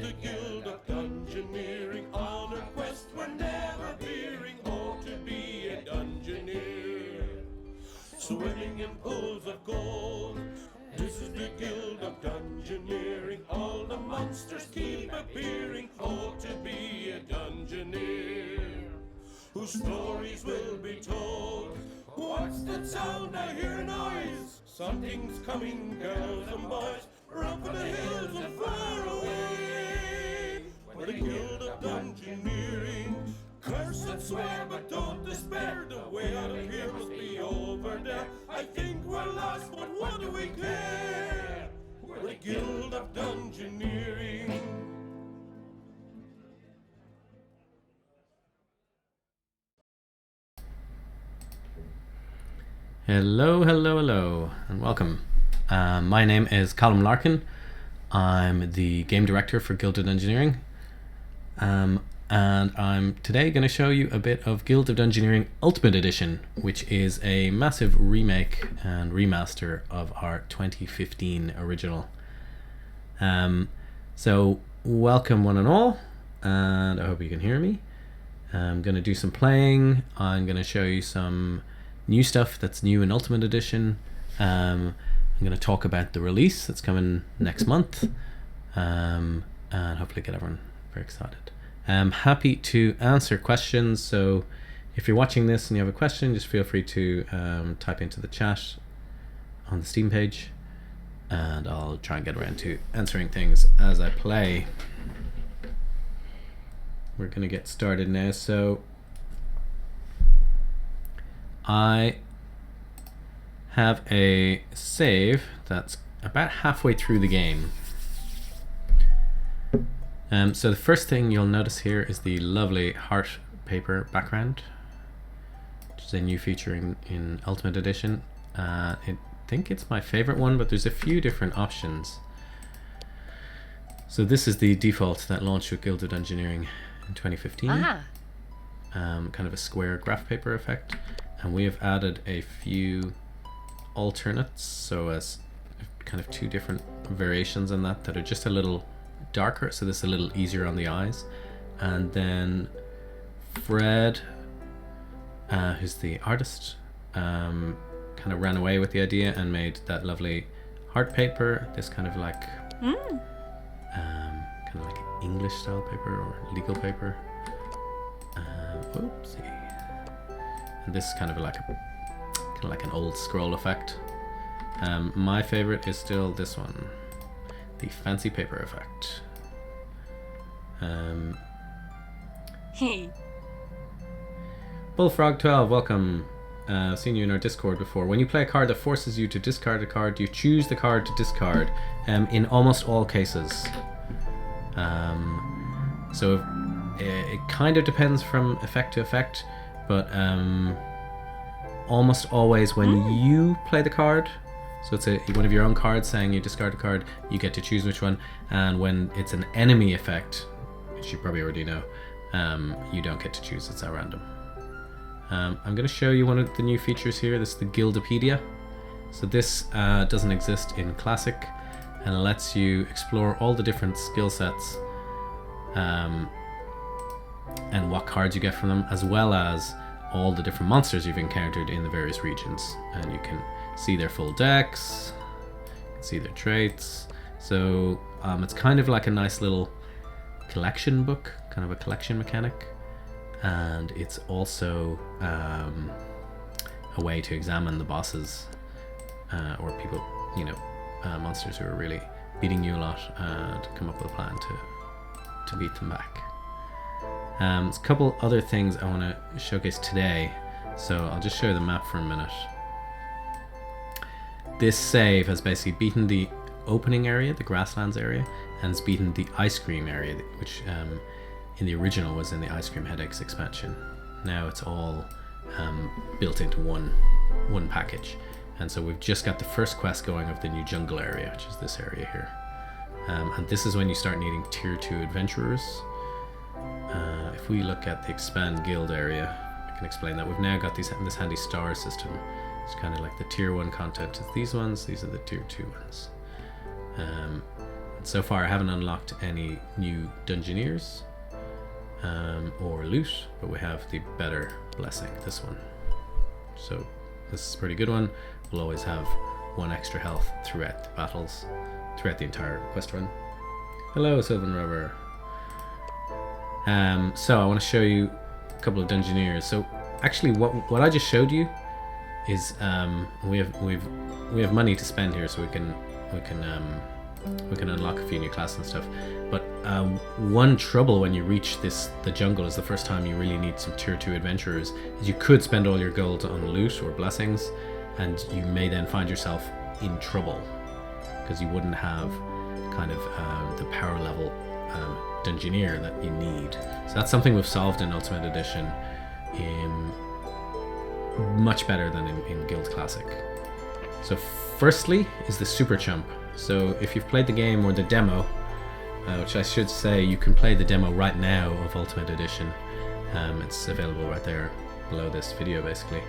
the Guild of Dungeoneering. On our quest we're never veering. Oh, to be a Dungeoneer, swimming in pools of gold. This is the Guild of Dungeoneering. All the monsters keep appearing. Oh, to be a Dungeoneer, whose stories will be told. What's that sound? I hear a noise. Something's coming, girls and boys. Run for the hills and far away. We're the Guild of Dungeoneering. Curse and swear, but don't despair. The way out of here must be over there. I think we're lost, but what do we care? We're the Guild of Dungeoneering. Hello, hello, hello, and welcome. My name is Colm Larkin. I'm the game director for Guild of Dungeoneering. And I'm today going to show you a bit of Guild of Dungeoneering Ultimate Edition, which is a massive remake and remaster of our 2015 original. So welcome one and all, and I hope you can hear me. I'm going to do some playing. I'm going to show you some new stuff that's new in Ultimate Edition. I'm going to talk about the release that's coming next month, and hopefully get everyone very excited. I'm happy to answer questions, so if you're watching this and you have a question, just feel free to type into the chat on the Steam page, and I'll try and get around to answering things as I play. We're going to get started now. So I have a save that's about halfway through the game. So the first thing you'll notice here is the lovely heart paper background, which is a new feature in Ultimate Edition. I think it's my favorite one, but there's a few different options. So this is the default that launched with Guild of Dungeoneering in 2015. Kind of a square graph paper effect. And we have added a few alternates, so as kind of two different variations on that are just a little darker, so this is a little easier on the eyes. And then Fred, who's the artist, kind of ran away with the idea and made that lovely heart paper, this kind of like kind of like English style paper or legal paper. Oopsie. And this is kind of like an old scroll effect. My favorite is still this one, the fancy paper effect. Hey. Bullfrog12, welcome. I've seen you in our Discord before. When you play a card that forces you to discard a card, you choose the card to discard. In almost all cases. So it kind of depends from effect to effect, but almost always when you play the card, so it's one of your own cards saying you discard a card, you get to choose which one. And when it's an enemy effect, which you probably already know, you don't get to choose, it's at random. I'm going to show you one of the new features here. This is the Guildopedia. So this doesn't exist in Classic, and it lets you explore all the different skill sets and what cards you get from them, as well as all the different monsters you've encountered in the various regions. And you can see their full decks, you can see their traits. So it's kind of like a nice little collection book, kind of a collection mechanic. And it's also a way to examine the bosses or people, monsters who are really beating you a lot, to come up with a plan to beat them back. There's a couple other things I want to showcase today, so I'll just show you the map for a minute. This save has basically beaten the opening area, the grasslands area, and it's beaten the ice cream area, which in the original was in the Ice Cream Headaches expansion. Now it's all built into one package. And so we've just got the first quest going of the new jungle area, which is this area here. And this is when you start needing tier 2 adventurers. If we look at the expand guild area, I can explain that. We've now got this handy star system. It's kind of like the tier 1 content is these ones, these are the tier 2 ones. so far I haven't unlocked any new Dungeoneers or loot, but we have the better blessing, this one. So this is a pretty good one. We'll always have 1 extra health throughout the battles, throughout the entire quest run. Hello, Sylvan Rover. So I want to show you a couple of Dungeoneers. So actually, what I just showed you is we have money to spend here, so we can unlock a few new classes and stuff. But one trouble when you reach the jungle is the first time you really need some tier 2 adventurers, is you could spend all your gold on loot or blessings, and you may then find yourself in trouble because you wouldn't have kind of the power level Dungeoneer that you need. So that's something we've solved in Ultimate Edition much better than in Guild Classic. So firstly is the Super Chump. So if you've played the game or the demo, which I should say you can play the demo right now of Ultimate Edition. It's available right there below this video basically.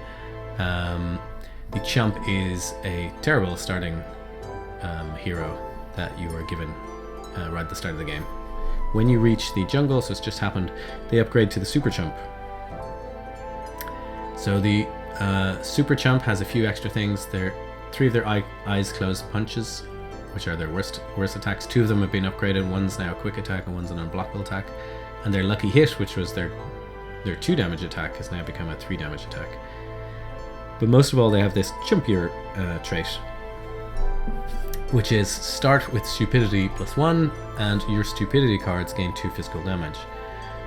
The Chump is a terrible starting hero that you are given right at the start of the game. When you reach the jungle, so it's just happened, they upgrade to the Super Chump. So the Super Chump has a few extra things. 3 of their eyes closed punches, which are their worst attacks. 2 of them have been upgraded. One's now a quick attack and one's an unblockable attack. And their lucky hit, which was their 2 damage attack, has now become a 3 damage attack. But most of all, they have this chumpier trait, which is start with stupidity +1, and your stupidity cards gain 2 physical damage.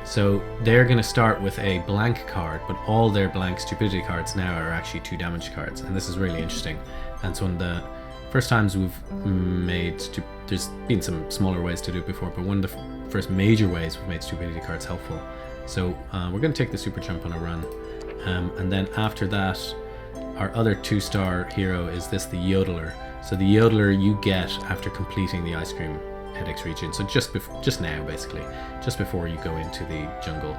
So they're going to start with a blank card, but all their blank stupidity cards now are actually 2 damage cards, and this is really interesting. And so one of the first times we've made, there's been some smaller ways to do it before, but one of the first major ways we've made stupidity cards helpful. So we're going to take the Super Chump on a run, and then after that, our other 2-star hero is the Yodeler. So the Yodeler you get after completing the Ice Cream Headaches region. So just now, basically, just before you go into the jungle.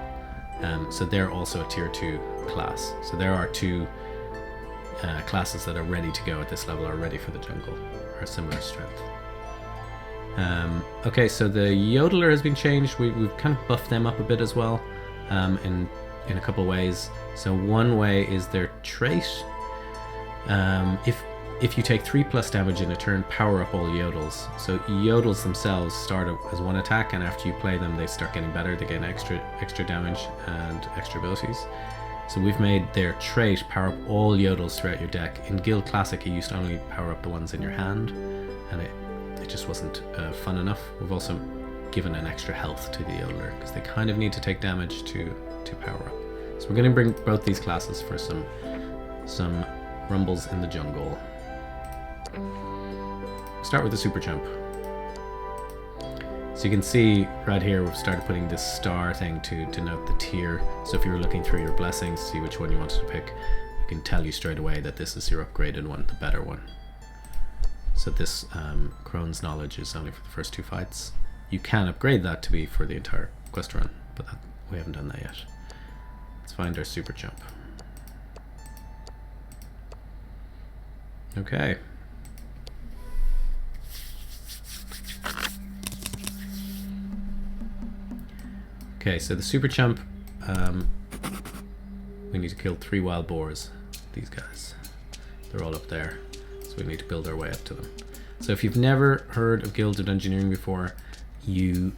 So they're also a tier 2 class. So there are 2 classes that are ready to go at this level, are ready for the jungle, are similar strength. Okay, so the Yodeler has been changed. We've kind of buffed them up a bit as well, in a couple of ways. So one way is their trait. If you take 3+ damage in a turn, power up all Yodels. So Yodels themselves start as 1 attack, and after you play them, they start getting better. They gain extra damage and extra abilities. So we've made their trait power up all Yodels throughout your deck. In Guild Classic, you used to only power up the ones in your hand, and it just wasn't fun enough. We've also given an extra health to the Yodeler, because they kind of need to take damage to power up. So we're going to bring both these classes for some rumbles in the jungle. Start with the Super Chump. So you can see right here we've started putting this star thing to denote the tier. So if you were looking through your blessings, see which one you wanted to pick, it can tell you straight away that this is your upgraded one, the better one. So this Crone's Knowledge is only for the first 2 fights. You can upgrade that to be for the entire quest run, but we haven't done that yet. Let's find our Super Chump. Okay. Okay, so the Super Chump, we need to kill 3 wild boars, these guys. They're all up there, so we need to build our way up to them. So if you've never heard of Guild of Dungeoneering before, you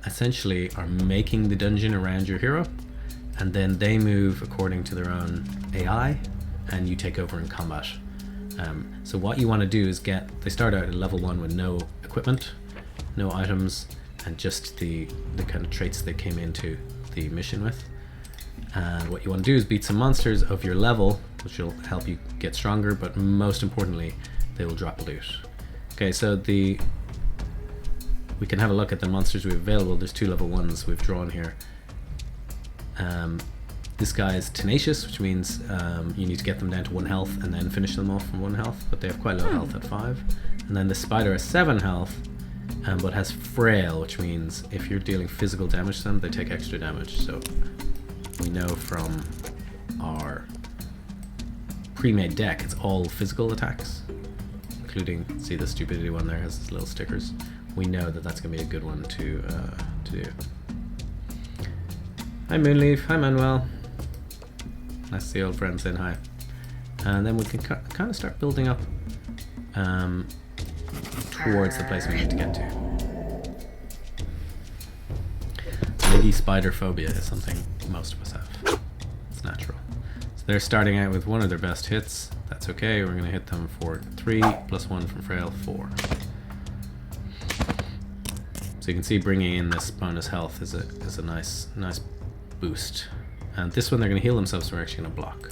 essentially are making the dungeon around your hero, and then they move according to their own AI, and you take over in combat. So what you want to do is they start out at level 1 with no equipment, no items, and just the kind of traits they came into the mission with. And what you want to do is beat some monsters of your level, which will help you get stronger, but most importantly, they will drop loot. Okay, so we can have a look at the monsters we have available. There's 2 level 1s we've drawn here. This guy is tenacious, which means you need to get them down to 1 health and then finish them off from 1 health, but they have quite low health at 5. And then the spider has 7 health, but has frail, which means if you're dealing physical damage to them, they take extra damage. So we know from our pre-made deck, it's all physical attacks, including, see the stupidity one there has its little stickers. we know that that's going to be a good one to do. Hi Moonleaf, hi Manuel. Nice to see old friends saying hi. And then we can kind of start building up towards the place we need to get to. Maybe spider phobia is something most of us have. It's natural. So they're starting out with one of their best hits. That's okay, we're going to hit them for 3 plus 1 from Frail, 4. So you can see bringing in this bonus health is a nice boost. And this one they're going to heal themselves, so we're actually going to block.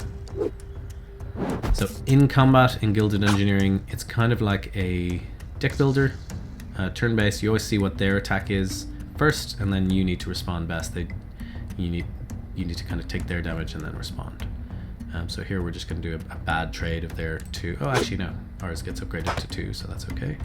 So in combat in Gilded Engineering, it's kind of like a deck builder. Turn-based, you always see what their attack is first, and then you need to respond best. You need to kind of take their damage and then respond. So here we're just going to do a bad trade of their 2. Oh, actually no, ours gets upgraded to 2, so that's okay.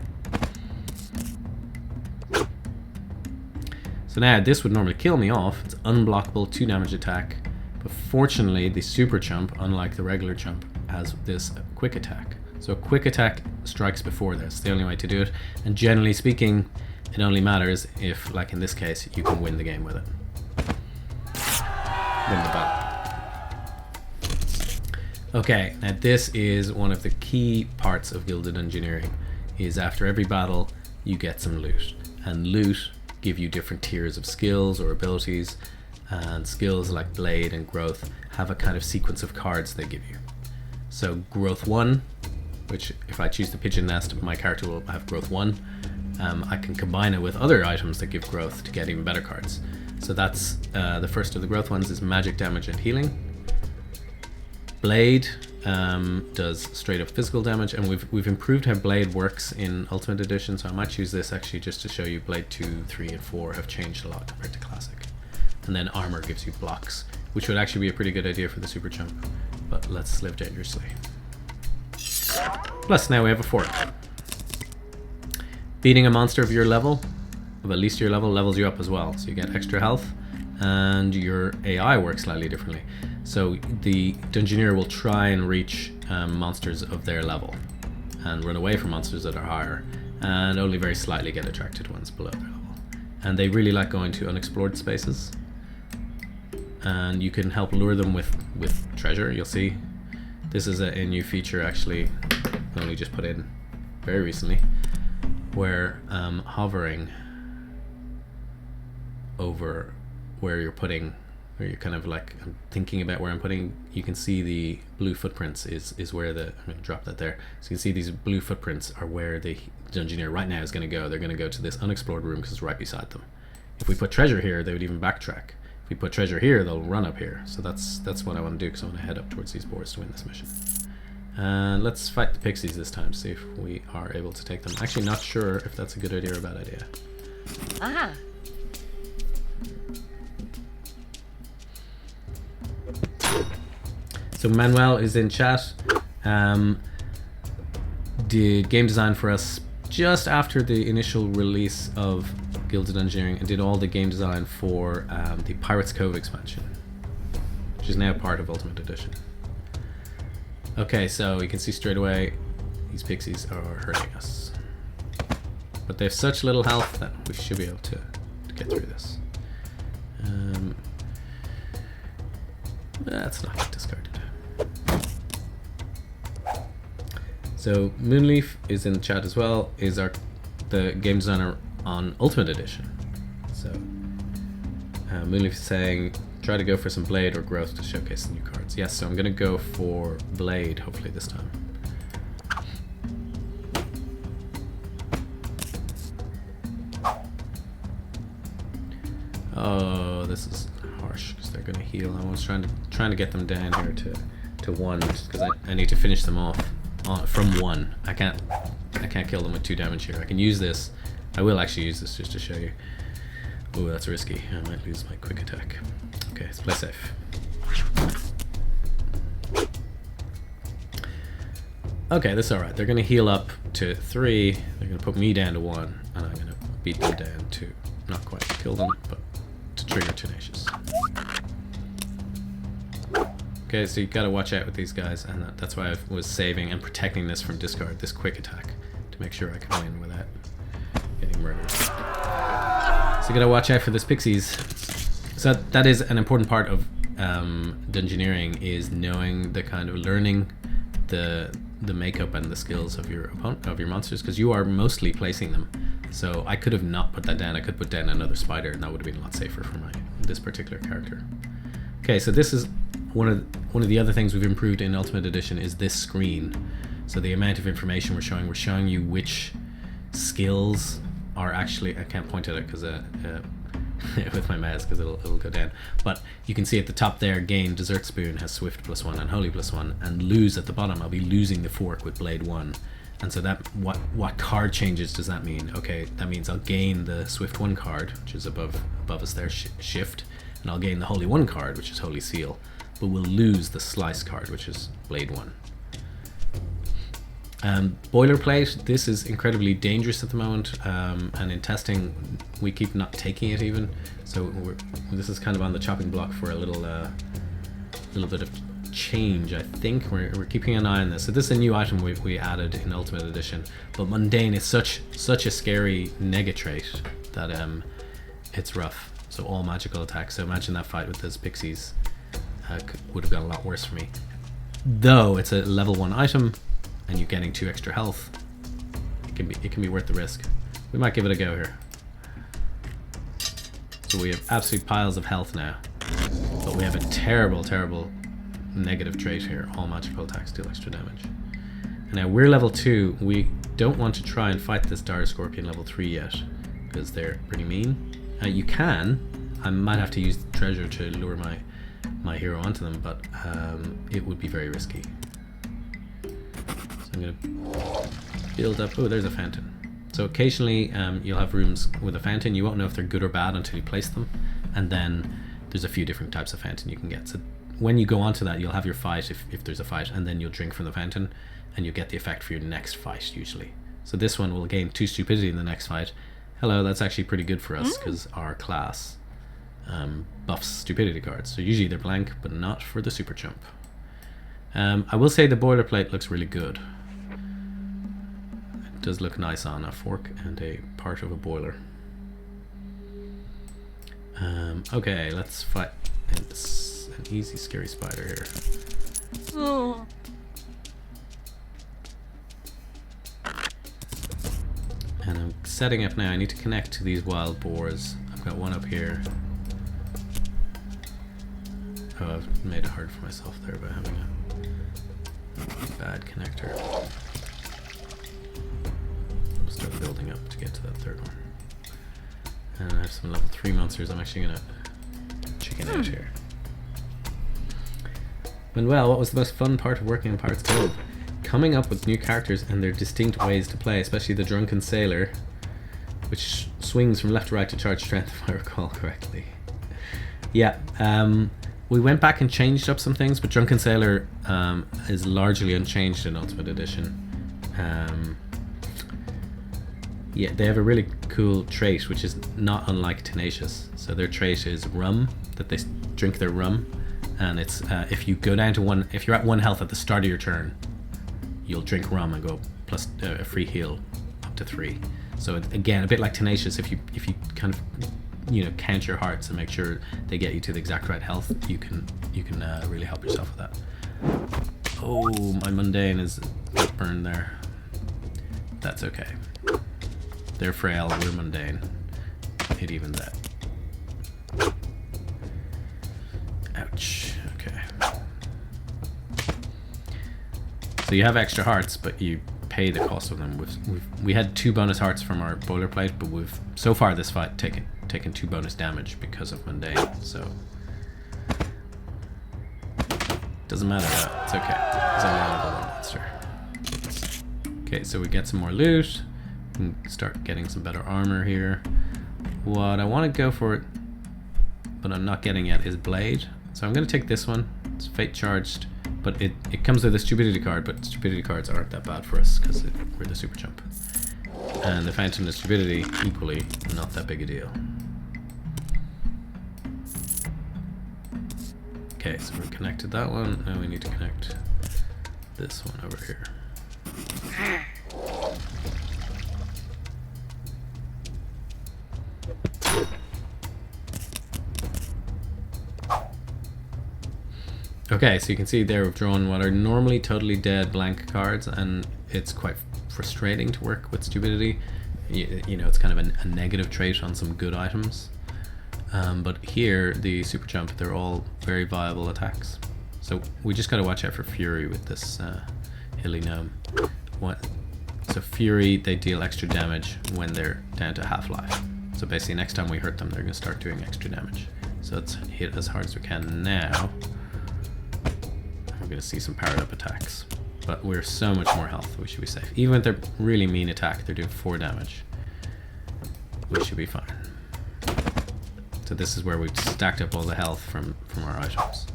So now this would normally kill me off. It's unblockable 2 damage attack, but fortunately the super chump, unlike the regular chump, has this quick attack. So a quick attack strikes before this. The only way to do it, and generally speaking, it only matters if, like in this case, you can win the game with it. Win the battle. Okay, now this is one of the key parts of Gilded Engineering, is after every battle you get some loot, and loot give you different tiers of skills or abilities, and skills like Blade and Growth have a kind of sequence of cards they give you. So Growth 1, which if I choose the Pigeon Nest, my character will have Growth 1. I can combine it with other items that give growth to get even better cards. So that's the first of the growth ones is magic damage and healing. Blade does straight up physical damage, and we've improved how Blade works in Ultimate Edition, so I might choose this actually just to show you Blade 2, 3 and 4 have changed a lot compared to Classic. And then armor gives you blocks, which would actually be a pretty good idea for the Super Chump, but let's live dangerously. Plus now we have a fork. Beating a monster of your level, of at least your level, levels you up as well, so you get extra health, and your AI works slightly differently. So the Dungeoneer will try and reach monsters of their level and run away from monsters that are higher, and only very slightly get attracted to ones below their level. And they really like going to unexplored spaces, and you can help lure them with treasure. You'll see this is a new feature actually only just put in very recently, where hovering over where you're putting, where you're kind of like, I'm thinking about where I'm putting, you can see the blue footprints is where the, I'm going to drop that there. So you can see these blue footprints are where the Dungeoneer right now is going to go. They're going to go to this unexplored room because it's right beside them. If we put treasure here, they would even backtrack. If we put treasure here, they'll run up here. So that's what I want to do, because I want to head up towards these boards to win this mission. And let's fight the pixies this time, see if we are able to take them. Actually not sure if that's a good idea or a bad idea. Ah. So Manuel is in chat. Did game design for us just after the initial release of Gilded Engineering, and did all the game design for the Pirates Cove expansion, which is now part of Ultimate Edition. Okay, so you can see straight away these pixies are hurting us, but they have such little health that we should be able to get through this. That's not discarded. So Moonleaf is in the chat as well, is the game designer on Ultimate Edition. So Moonleaf is saying try to go for some Blade or Growth to showcase the new cards. Yes, so I'm going to go for Blade hopefully this time. Oh, this is harsh because they're going to heal. I was trying to get them down here to 1 just because I need to finish them off from 1. I can't kill them with 2 damage here. I can use this. I will actually use this just to show you. Oh, that's risky. I might lose my quick attack. Okay, let's play safe. Okay, this is alright. They're going to heal up to 3. They're going to put me down to 1. And I'm going to beat them down to, not quite kill them, but to trigger Tenacious. Okay, so you got to watch out with these guys, and that's why I was saving and protecting this from discard, this quick attack, to make sure I can win without getting murdered. So gotta watch out for this pixies. So that is an important part of dungeoneering, is knowing the kind of learning the makeup and the skills of your monsters, because you are mostly placing them. So I could have not put that down. I could put down another spider, and that would have been a lot safer for this particular character. Okay, so this is one of the other things we've improved in Ultimate Edition is this screen. So the amount of information we're showing you which skills are actually, I can't point at it because with my mouse because it'll go down, but you can see at the top there, gain Dessert Spoon has Swift +1 and Holy +1, and lose at the bottom, I'll be losing the fork with Blade 1. And so that what card changes does that mean? Okay, that means I'll gain the Swift 1 card, which is above us there, Shift, and I'll gain the Holy 1 card, which is Holy Seal, but we'll lose the Slice card, which is Blade 1. Boilerplate, this is incredibly dangerous at the moment, and in testing we keep not taking it even, so this is kind of on the chopping block for a little bit of change. I think we're keeping an eye on this. So this is a new item we added in Ultimate Edition, but Mundane is such a scary nega trait that it's rough. So all magical attacks, so imagine that fight with those pixies would have gone a lot worse for me. Though it's a level 1 item and you're getting 2 extra health, it can be worth the risk. We might give it a go here. So we have absolute piles of health now, but we have a terrible negative trait here. All magical attacks deal extra damage. And now we're level 2. We don't want to try and fight this Dire Scorpion level 3 yet, because they're pretty mean. You can. I might have to use the treasure to lure my hero onto them, but it would be very risky. I'm going to build up. Oh, there's a fountain. So occasionally you'll have rooms with a fountain. You won't know if they're good or bad until you place them. And then there's a few different types of fountain you can get. So when you go onto that, you'll have your fight if there's a fight, and then you'll drink from the fountain and you'll get the effect for your next fight usually. So this one will gain 2 stupidity in the next fight. Hello, that's actually pretty good for us because our class buffs stupidity cards. So usually they're blank, but not for the super chump. I will say the boilerplate looks really good. It does look nice on a fork and a part of a boiler. Okay, let's fight an easy scary spider here. Oh. And I'm setting up now. I need to connect to these wild boars. I've got one up here. Oh, I've made it hard for myself there by having a bad connector. I'll start building up to get to that third one. And I have some level 3 monsters. I'm actually gonna chicken out here. Manuel, what was the most fun part of working on Pirates Cove? Coming up with new characters and their distinct ways to play, especially the Drunken Sailor, which swings from left to right to charge strength, if I recall correctly. Yeah, we went back and changed up some things, but Drunken Sailor is largely unchanged in Ultimate Edition. Yeah, they have a really cool trait, which is not unlike Tenacious. So their trait is rum, that they drink their rum, and it's if you go down to 1, if you're at 1 health at the start of your turn, you'll drink rum and go plus a free heal up to 3. So again, a bit like Tenacious, if you kind of count your hearts and make sure they get you to the exact right health, you can really help yourself with that. Oh, my mundane is burned there. That's okay. They're frail, we're mundane. It evens out. Ouch. Okay. So you have extra hearts, but you pay the cost of them. We had 2 bonus hearts from our boilerplate, but we've so far this fight taken 2 bonus damage because of mundane. So doesn't matter. It's okay. It's only a level 1 monster. Okay, so we get some more loot. We can start getting some better armor here. What I want to go for, but I'm not getting yet, is Blade. So I'm going to take this one. It's fate charged, but it comes with a stupidity card, but stupidity cards aren't that bad for us because we're the super chump. And the Fountain of Stupidity, equally not that big a deal. Okay, so we've connected that one. Now we need to connect this one over here. Okay, so you can see there we've drawn what are normally totally dead blank cards, and it's quite frustrating to work with stupidity. You know, it's kind of a negative trait on some good items. But here, the super jump, they're all very viable attacks. So we just got to watch out for Fury with this hilly gnome. So Fury, they deal extra damage when they're down to half-life. So basically next time we hurt them, they're going to start doing extra damage. So let's hit as hard as we can now. We're going to see some powered up attacks. But we're so much more health, we should be safe. Even with their really mean attack, they're doing 4 damage. We should be fine. So this is where we've stacked up all the health from our items.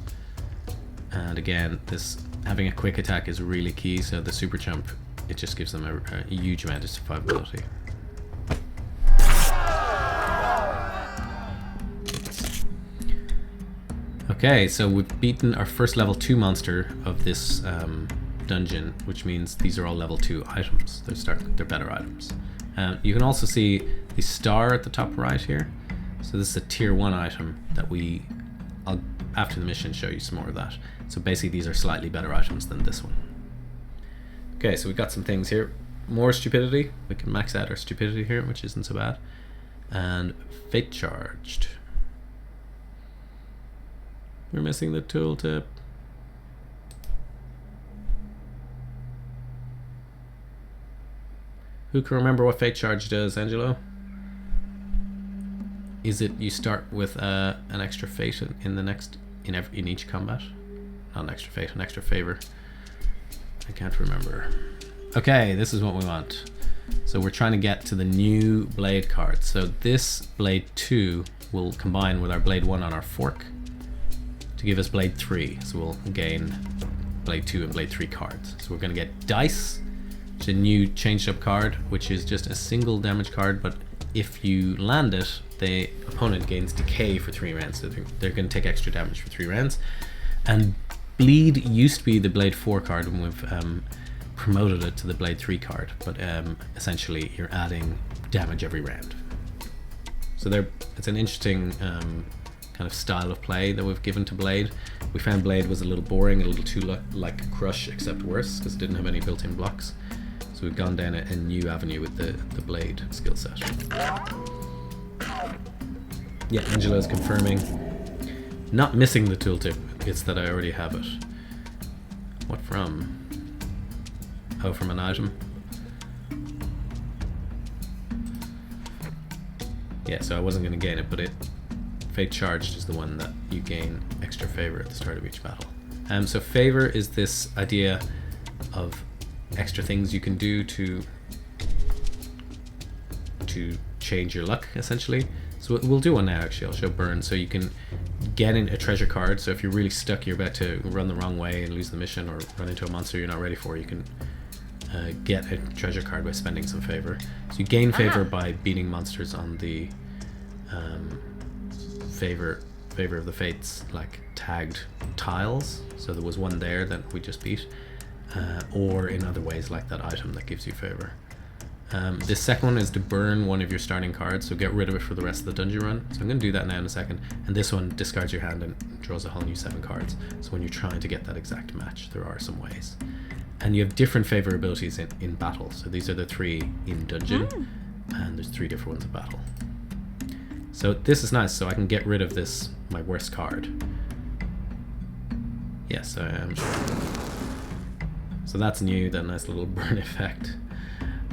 And again, this having a quick attack is really key, so the super jump, it just gives them a huge amount of survivability. Okay, so we've beaten our first level 2 monster of this dungeon, which means these are all level 2 items. They're better items. You can also see the star at the top right here. So this is a tier 1 item that I'll after the mission show you some more of that. So basically these are slightly better items than this one. Okay, so we've got some things here. More stupidity. We can max out our stupidity here, which isn't so bad. And fate charged. We're missing the tooltip. Who can remember what fate charge does, Angelo? Is it you start with an extra fate in each combat? Not an extra fate, an extra favor. I can't remember. Okay, this is what we want. So we're trying to get to the new blade card. So this blade 2 will combine with our blade 1 on our fork to give us blade 3. So we'll gain blade 2 and blade 3 cards. So we're going to get dice, which is a new changed up card, which is just a single damage card, but if you land it, the opponent gains decay for 3 rounds. So they're going to take extra damage for 3 rounds. And bleed used to be the blade 4 card, and we've promoted it to the blade 3 card, but essentially you're adding damage every round. So it's an interesting kind of style of play that we've given to Blade. We found Blade was a little boring, a little too like Crush, except worse, because it didn't have any built-in blocks. So we've gone down a new avenue with the Blade skill set. Yeah, Angela's confirming. Not missing the tooltip, it's that I already have it. What from? Oh, from an item. Yeah, so I wasn't going to gain it, but Fate Charged is the one that you gain extra favor at the start of each battle. So favor is this idea of extra things you can do to change your luck, essentially. So we'll do one now, actually. I'll show burn. So you can get in a treasure card. So if you're really stuck, you're about to run the wrong way and lose the mission, or run into a monster you're not ready for, you can get a treasure card by spending some favor. So you gain favor by beating monsters on the favor of the fates, like tagged tiles. So there was one there that we just beat, or in other ways like that item that gives you favor. This second one is to burn one of your starting cards, so get rid of it for the rest of the dungeon run. So I'm going to do that now in a second. And this one discards your hand and draws a whole new 7 cards. So when you're trying to get that exact match, there are some ways. And you have different favor abilities in battle. So these are the 3 in dungeon, and there's 3 different ones in battle. So this is nice, so I can get rid of this, my worst card. Yes, I am sure. So that's new, that nice little burn effect.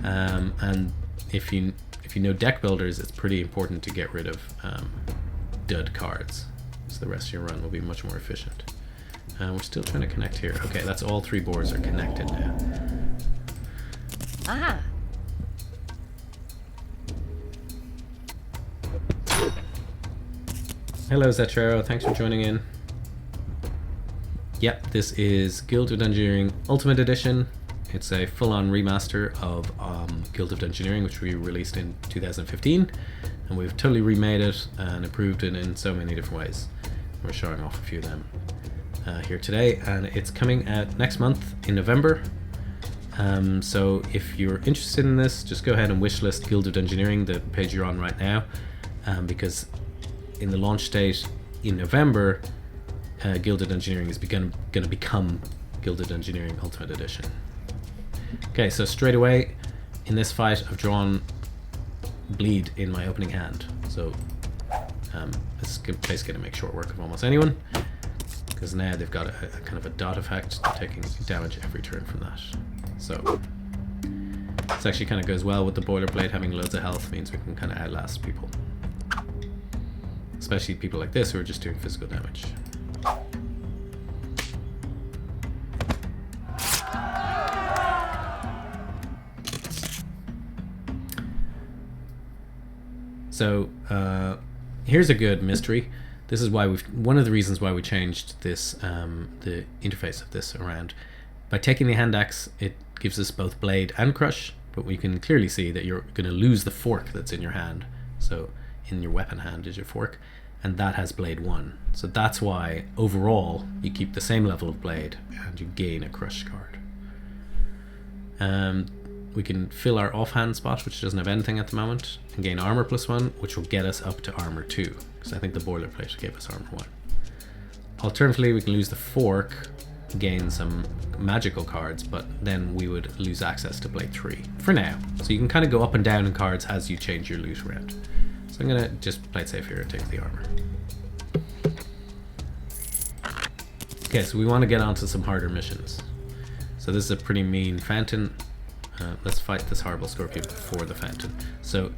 And if you know deck builders, it's pretty important to get rid of dud cards, so the rest of your run will be much more efficient. We're still trying to connect here. Okay, that's all 3 boards are connected now. Ah. Hello Zetrero, thanks for joining in. Yep, this is Guild of Dungeoneering Ultimate Edition. It's a full-on remaster of Guild of Dungeoneering, which we released in 2015, and we've totally remade it and improved it in so many different ways. We're showing off a few of them here today, and it's coming out next month in November. So if you're interested in this, just go ahead and wishlist Guild of Dungeoneering, the page you're on right now, because in the launch date in November, Gilded Engineering is going to become Gilded Engineering Ultimate Edition. Okay, so straight away in this fight I've drawn bleed in my opening hand, so it's basically going to make short work of almost anyone, because now they've got a kind of a dot effect, taking damage every turn from that. So this actually kind of goes well with the boilerplate. Having loads of health means we can kind of outlast people, especially people like this who are just doing physical damage. So here's a good mystery. This is why one of the reasons why we changed this, the interface of this around. By taking the hand axe, it gives us both blade and crush, but we can clearly see that you're going to lose the fork that's in your hand. So in your weapon hand is your fork, and that has blade 1. So that's why overall you keep the same level of blade and you gain a crush card. We can fill our offhand spot, which doesn't have anything at the moment, and gain armor +1, which will get us up to armor 2, because I think the boilerplate gave us armor 1. Alternatively, we can lose the fork, gain some magical cards, but then we would lose access to blade 3 for now. So you can kind of go up and down in cards as you change your loot around. So I'm gonna just play it safe here and take the armor. Okay, so we want to get onto some harder missions. So this is a pretty mean fountain. Let's fight this horrible scorpion before the fountain. So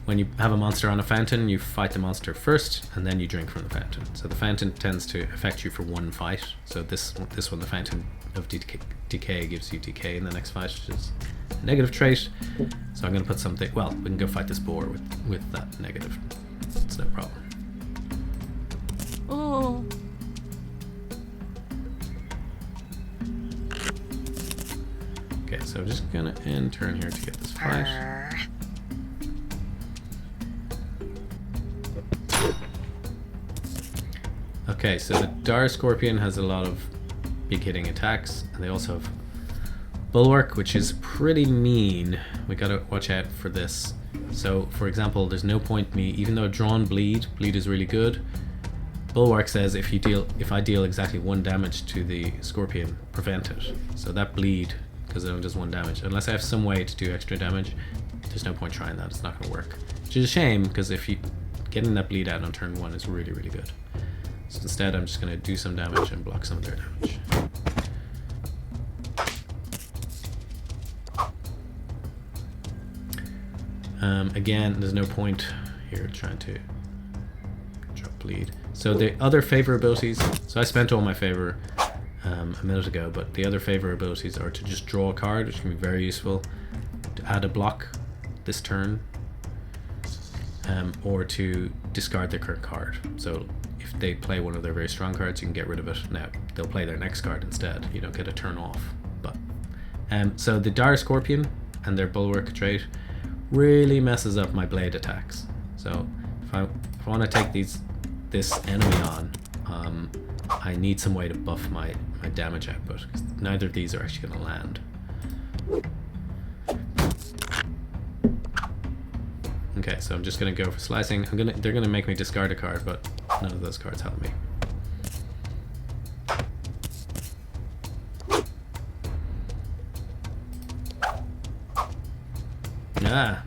when you have a monster on a fountain, you fight the monster first and then you drink from the fountain. So the fountain tends to affect you for one fight. So this one, the fountain of decay gives you decay in the next fight, which is a negative trait. So I'm going to put something, well, we can go fight this boar with that negative. It's no problem. Oh. Okay, so I'm just gonna end turn here to get this fight. Okay, so the Dire Scorpion has a lot of big hitting attacks, and they also have Bulwark, which is pretty mean. We gotta watch out for this. So, for example, there's no point me, even though I've drawn bleed is really good. Bulwark says if I deal exactly 1 damage to the Scorpion, prevent it. So that bleed, because it only does 1 damage. Unless I have some way to do extra damage, there's no point trying that. It's not going to work. Which is a shame, because getting that bleed out on turn 1 is really, really good. So instead, I'm just going to do some damage and block some of their damage. Again, there's no point here trying to drop bleed. So the other favor abilities. So I spent all my favor a minute ago, but the other favor abilities are to just draw a card, which can be very useful, to add a block this turn, or to discard their current card. So if they play one of their very strong cards, you can get rid of it. Now they'll play their next card instead. You don't get a turn off. But so the Dire Scorpion and their Bulwark trait really messes up my blade attacks. So if I want to take this enemy on, I need some way to buff my damage output, because neither of these are actually going to land. Okay, so I'm just going to go for slicing. They're going to make me discard a card, but none of those cards help me. Ah!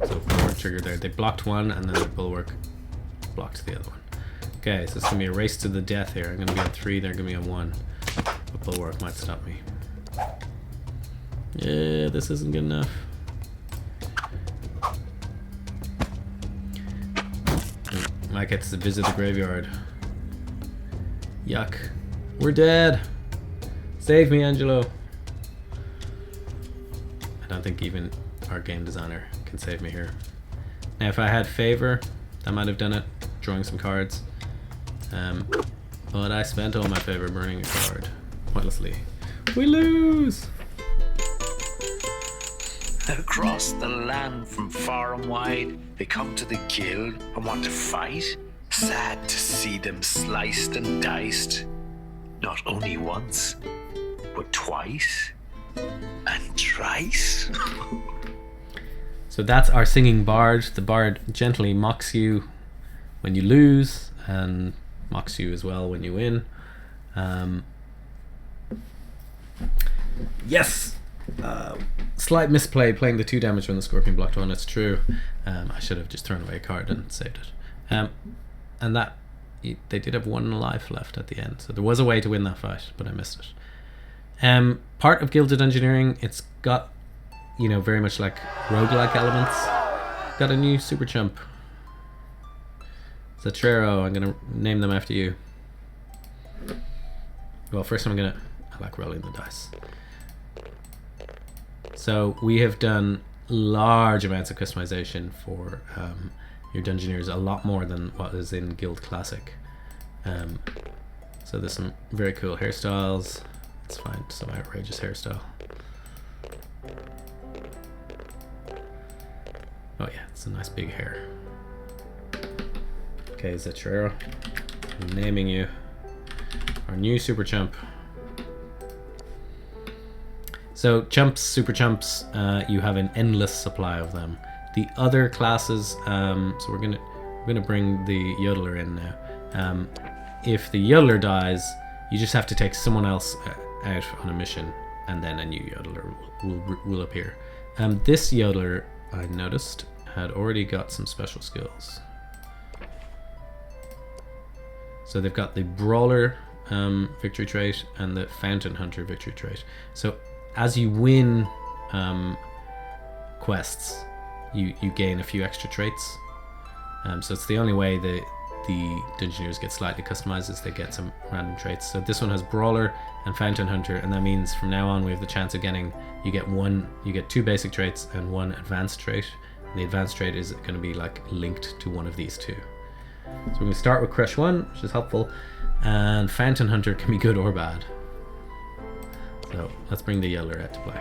So Bulwark triggered there. They blocked one, and then the Bulwark blocked the other one. Okay, so it's going to be a race to the death here. I'm going to be on 3, they're going to be on 1. But Bulwark might stop me. Yeah, this isn't good enough. Might get to visit the graveyard. Yuck. We're dead. Save me, Angelo. I don't think even our game designer can save me here. Now, if I had favor, I might have done it, drawing some cards. But I spent all my favor burning a card pointlessly. We lose! Across the land from far and wide, they come to the guild and want to fight. Sad to see them sliced and diced. Not only once, but twice and thrice. So that's our singing bard. The bard gently mocks you when you lose, and mocks you as well when you win. Yes! Slight misplay playing the 2 damage when the Scorpion blocked 1, it's true. I should have just thrown away a card and saved it. And that, they did have 1 life left at the end, so there was a way to win that fight, but I missed it. Part of Gilded Engineering, it's got, you know, very much like roguelike elements. Got a new super chump. Zatrero, I'm gonna name them after you. Well, first I like rolling the dice. So we have done large amounts of customization for your Dungeoneers, a lot more than what is in Guild Classic. So there's some very cool hairstyles. Let's find some outrageous hairstyle. Oh yeah, it's a nice big hair. Okay, Zetrero, I'm naming you our new super chump. So chumps, super chumps, you have an endless supply of them. The other classes, so we're gonna bring the Yodeler in now. If the Yodeler dies, you just have to take someone else out on a mission, and then a new Yodeler will appear. This Yodeler, I noticed, had already got some special skills. So they've got the Brawler victory trait and the Fountain Hunter victory trait. So as you win quests, you gain a few extra traits. So it's the only way the Dungeoneers get slightly customized is they get some random traits. So this one has Brawler and Fountain Hunter, and that means from now on we have the chance of getting, you get 2 basic traits and 1 advanced trait. And the advanced trait is going to be like linked to one of these 2. So we're going to start with Crush 1, which is helpful, and Fountain Hunter can be good or bad. So let's bring the Yeller out to play.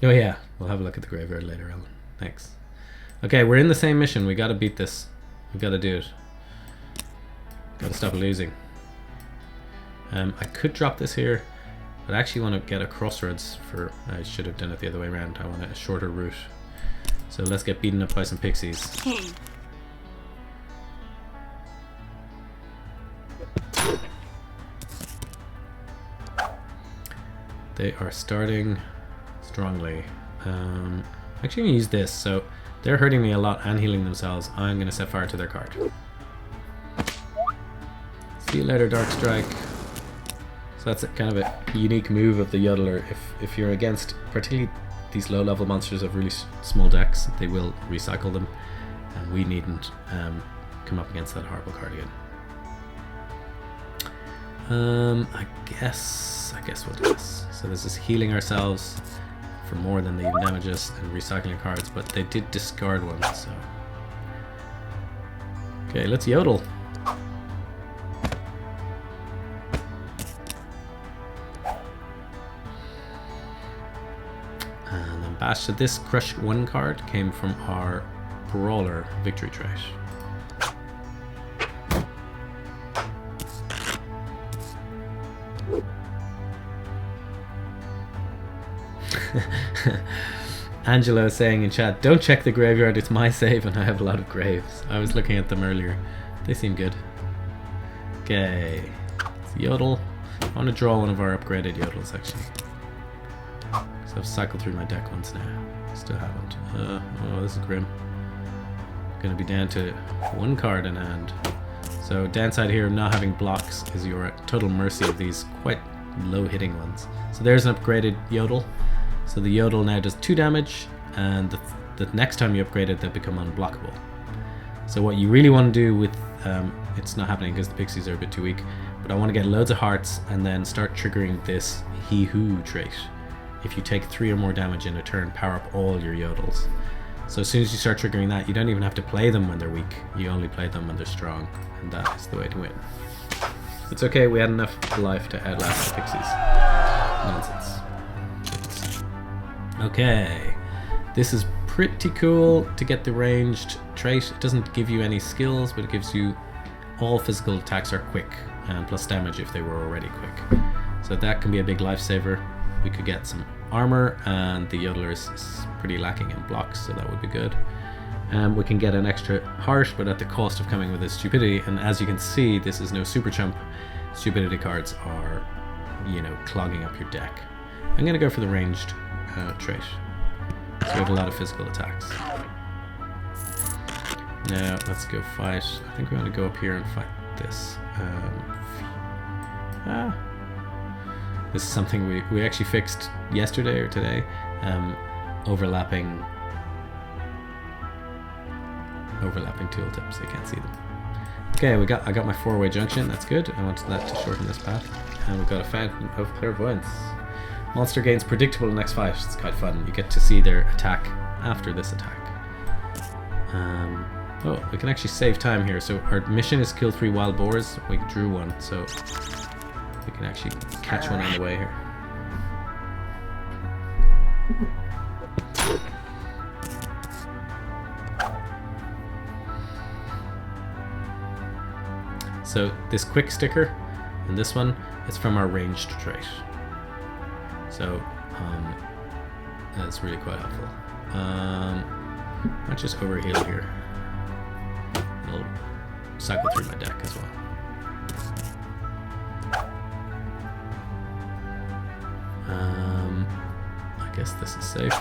Oh yeah, we'll have a look at the graveyard later, Ellen. Thanks. Okay, we're in the same mission. We gotta beat this. We gotta do it. Gotta stop losing. I could drop this here, but I actually want to get a crossroads for... I should have done it the other way around. I want a shorter route. So let's get beaten up by some pixies. They are starting strongly. Actually, I'm gonna use this. So they're hurting me a lot and healing themselves. I'm gonna set fire to their card. See you later, Dark Strike. So that's kind of a unique move of the Yodeler. If you're against particularly these low-level monsters of really small decks, they will recycle them, and we needn't come up against that horrible card again. I guess we'll do this. So this is healing ourselves for more than they even damage us and recycling cards, but they did discard one, so... Okay, let's Yodel. And then bash. So this Crush 1 card came from our Brawler victory trait. Angelo is saying in chat, don't check the graveyard, it's my save and I have a lot of graves. I was looking at them earlier. They seem good. Okay. It's Yodel. I want to draw one of our upgraded Yodels actually. So I've cycled through my deck once now. Still haven't. Oh, this is grim. Gonna be down to 1 card in hand. So downside here of not having blocks is you're at total mercy of these quite low hitting ones. So there's an upgraded Yodel. So the Yodel now does 2 damage, and the next time you upgrade it, they become unblockable. So what you really want to do with, it's not happening because the pixies are a bit too weak, but I want to get loads of hearts and then start triggering this He Who trait. If you take 3 or more damage in a turn, power up all your Yodels. So as soon as you start triggering that, you don't even have to play them when they're weak. You only play them when they're strong, and that is the way to win. It's okay, we had enough life to outlast the pixies. Nonsense. Okay, this is pretty cool to get the ranged trait. It doesn't give you any skills, but it gives you all physical attacks are quick, and plus damage if they were already quick. So that can be a big lifesaver. We could get some armor, and the Yodeler is pretty lacking in blocks, so that would be good. We can get an extra heart, but at the cost of coming with his stupidity, and as you can see, this is no super chump. Stupidity cards are, you know, clogging up your deck. I'm going to go for the ranged trait. So we have a lot of physical attacks. Now, let's go fight. I think we want to go up here and fight this. This is something we actually fixed yesterday or today. Overlapping tooltips, so you can't see them. Okay, I got my 4-way junction, that's good. I wanted that to shorten this path. And we've got a Fountain of Clairvoyance. Monster gains predictable next fight. It's quite fun. You get to see their attack after this attack. Oh, we can actually save time here. So our mission is kill 3 wild boars. We drew one, so we can actually catch one on the way here. So this quick sticker and this one is from our ranged trait. So that's really quite helpful. I'll just overheal here. I'll cycle through my deck as well. I guess this is safe.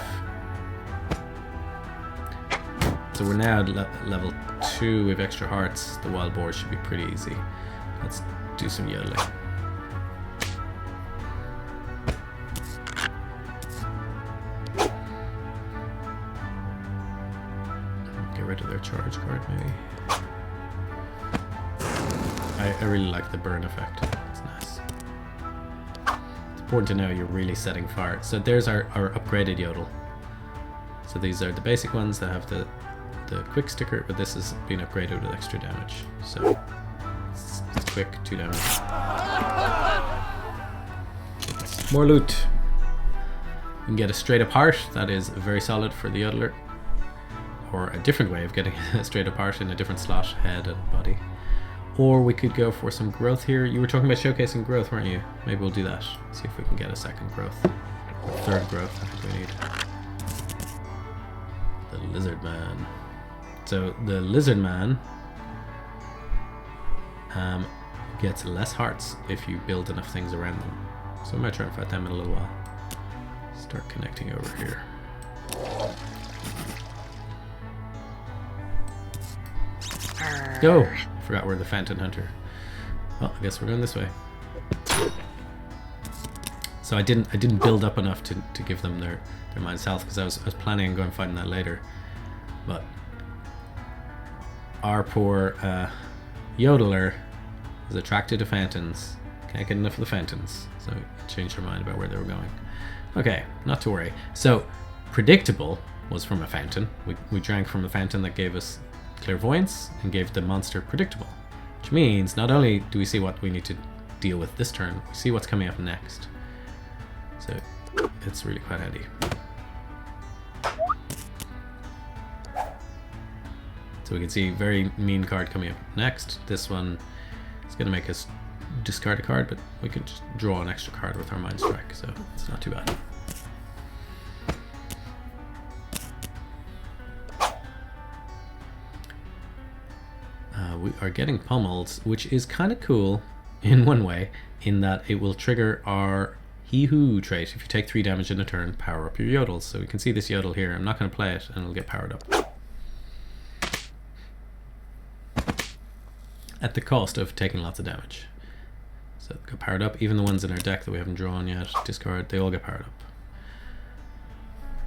So we're now at level 2 with extra hearts. The wild boar should be pretty easy. Let's do some yodeling. Get rid of their charge card, maybe. I really like the burn effect. It's nice. It's important to know you're really setting fire. So there's our upgraded yodel. So these are the basic ones that have the quick sticker, but this is being upgraded with extra damage. So it's quick, 2 damage. More loot. You can get a straight up heart. That is very solid for the yodeler. Or a different way of getting a straight up heart in a different slot, head and body. Or we could go for some growth here. You were talking about showcasing growth, weren't you? Maybe we'll do that. See if we can get a second growth. Or third growth, I think we need. The lizard man. So the lizard man gets less hearts if you build enough things around them. So I might try and fight them in a little while. Start connecting over here. Go! Forgot we're the Phantom Hunter. Well, I guess we're going this way. So I didn't build up enough to give them their mind's health, because I was planning on going fighting that later. But our poor yodeler is attracted to fountains. Can't get enough of the fountains. So changed her mind about where they were going. Okay, not to worry. So predictable was from a fountain. We drank from a fountain that gave us clairvoyance and gave the monster predictable. Which means not only do we see what we need to deal with this turn, we see what's coming up next. So it's really quite handy. So we can see very mean card coming up next. This one is going to make us discard a card, but we can just draw an extra card with our Mind Strike, so it's not too bad. We are getting pummeled, which is kind of cool in one way, in that it will trigger our He Who trait. If you take 3 damage in a turn, power up your yodels. So we can see this yodel here. I'm not going to play it, and it'll get powered up. At the cost of taking lots of damage. So they get powered up. Even the ones in our deck that we haven't drawn yet, discard, they all get powered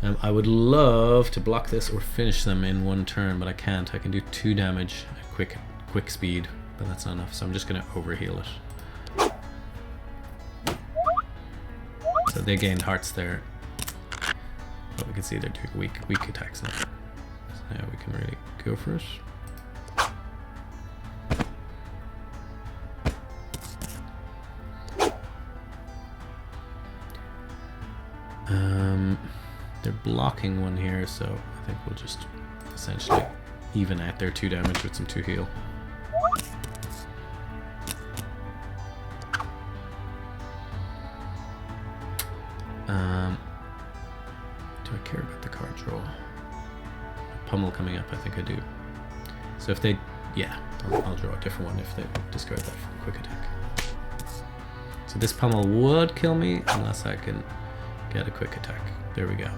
up. I would love to block this or finish them in one turn, but I can't. I can do 2 damage at quick speed, but that's not enough, so I'm just going to overheal it. So they gained hearts there, but we can see they're doing weak attacks now. So now we can really go for it. They're blocking one here, so I think we'll just essentially even out their 2 damage with some 2 heal. care about the card draw. Pummel coming up, I think I do. So if they, yeah, I'll draw a different one if they discard that quick attack. So this pummel would kill me unless I can get a quick attack. There we go.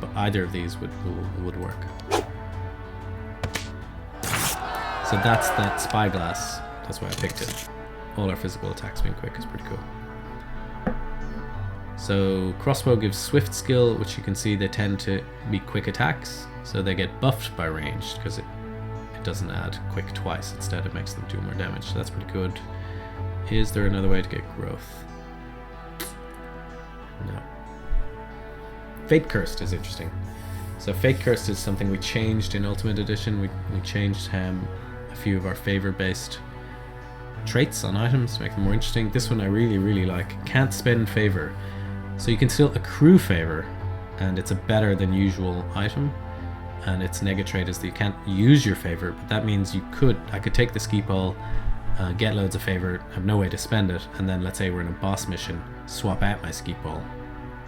But either of these would work. So that's that spyglass. That's why I picked it. All our physical attacks being quick is pretty cool. So crossbow gives swift skill, which you can see they tend to be quick attacks. So they get buffed by ranged because it doesn't add quick twice. Instead it makes them do more damage. So that's pretty good. Is there another way to get growth? No. Fate Cursed is interesting. So Fate Cursed is something we changed in Ultimate Edition. We changed a few of our favor based traits on items to make them more interesting. This one I really like. Can't spend favor. So you can still accrue favor, and it's a better than usual item, and its nega trait is that you can't use your favor, but that means I could take the ski pole, get loads of favor, have no way to spend it, and then let's say we're in a boss mission, swap out my ski pole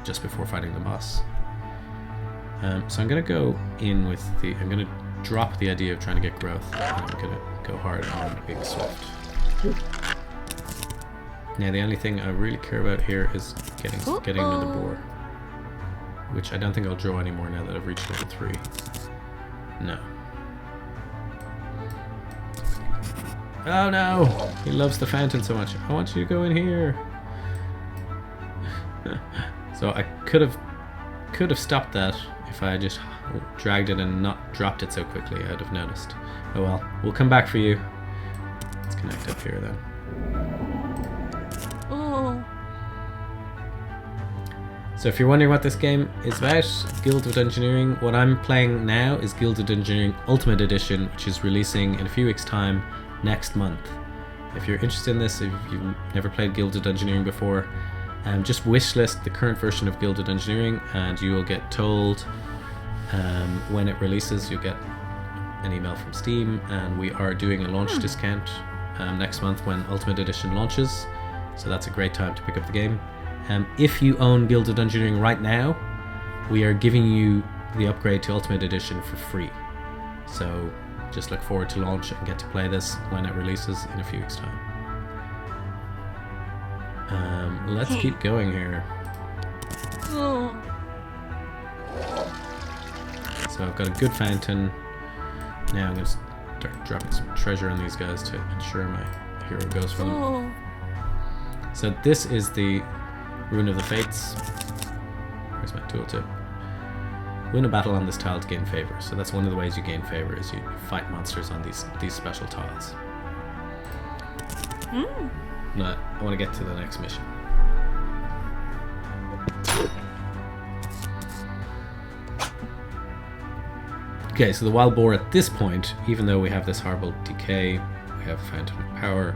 just before fighting the boss. So I'm gonna go in with I'm gonna drop the idea of trying to get growth, and I'm gonna go hard on being swift. Now the only thing I really care about here is getting another boar, which I don't think I'll draw anymore now that I've reached level 3. No. Oh no! He loves the fountain so much. I want you to go in here. So I could have stopped that if I just dragged it and not dropped it so quickly. I'd have noticed. Oh well, we'll come back for you. Let's connect up here then. Oh. So if you're wondering what this game is about, Guild of Dungeoneering, what I'm playing now is Guild of Dungeoneering Ultimate Edition, which is releasing in a few weeks' time next month. If you're interested in this, if you've never played Guild of Dungeoneering before, just wishlist the current version of Guild of Dungeoneering and you will get told when it releases. You'll get an email from Steam, and we are doing a launch discount next month when Ultimate Edition launches, so that's a great time to pick up the game. If you own Guild of Dungeoneering right now, we are giving you the upgrade to Ultimate Edition for free, so just look forward to launch and get to play this when it releases in a few weeks' time. Let's keep going here. Oh. So I've got a good fountain. Now I'm going to start dropping some treasure on these guys to ensure my hero goes for them. Oh. So this is the Rune of the Fates. Where's my tooltip? Win a battle on this tile to gain favor. So that's one of the ways you gain favor, is you fight monsters on these special tiles. No, I want to get to the next mission. Okay, so the wild boar at this point, even though we have this horrible decay, we have Fountain of Power,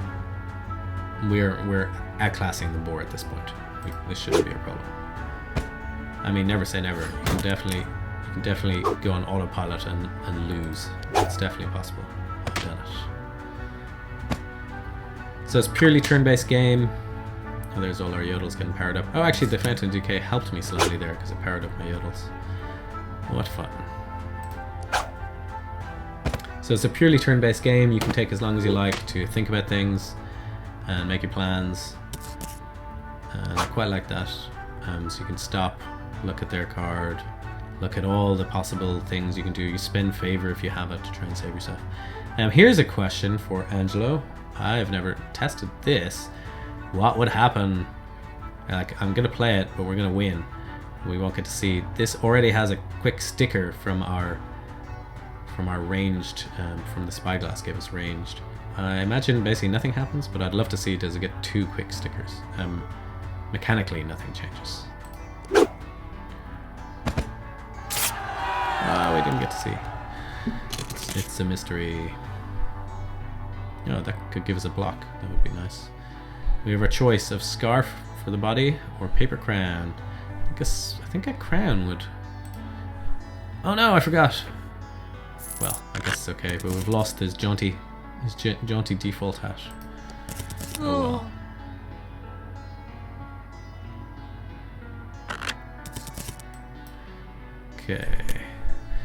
we're outclassing the boar at this point. This shouldn't be a problem. I mean, never say never. You can definitely go on autopilot and lose. It's definitely possible. I've done it. So it's purely turn-based game. Oh, there's all our yodels getting powered up. Oh, actually, the Fountain of Decay helped me slightly there because it powered up my yodels. What fun. So it's a purely turn-based game. You can take as long as you like to think about things and make your plans. And I quite like that. So you can stop, look at their card, look at all the possible things you can do. You spend favor if you have it to try and save yourself. Here's a question for Angelo. I've never tested this. What would happen? Like, I'm gonna play it, but we're gonna win. We won't get to see. This already has a quick sticker from our ranged, from the spyglass gave us ranged. I imagine basically nothing happens, but I'd love to see, does it get 2 quick stickers? Mechanically, nothing changes. We didn't get to see. It's a mystery. Oh, that could give us a block. That would be nice. We have our choice of scarf for the body or paper crown. I think a crown would. Oh no, I forgot. Well, I guess it's okay, but we've lost his jaunty default hat. Oh well. Okay.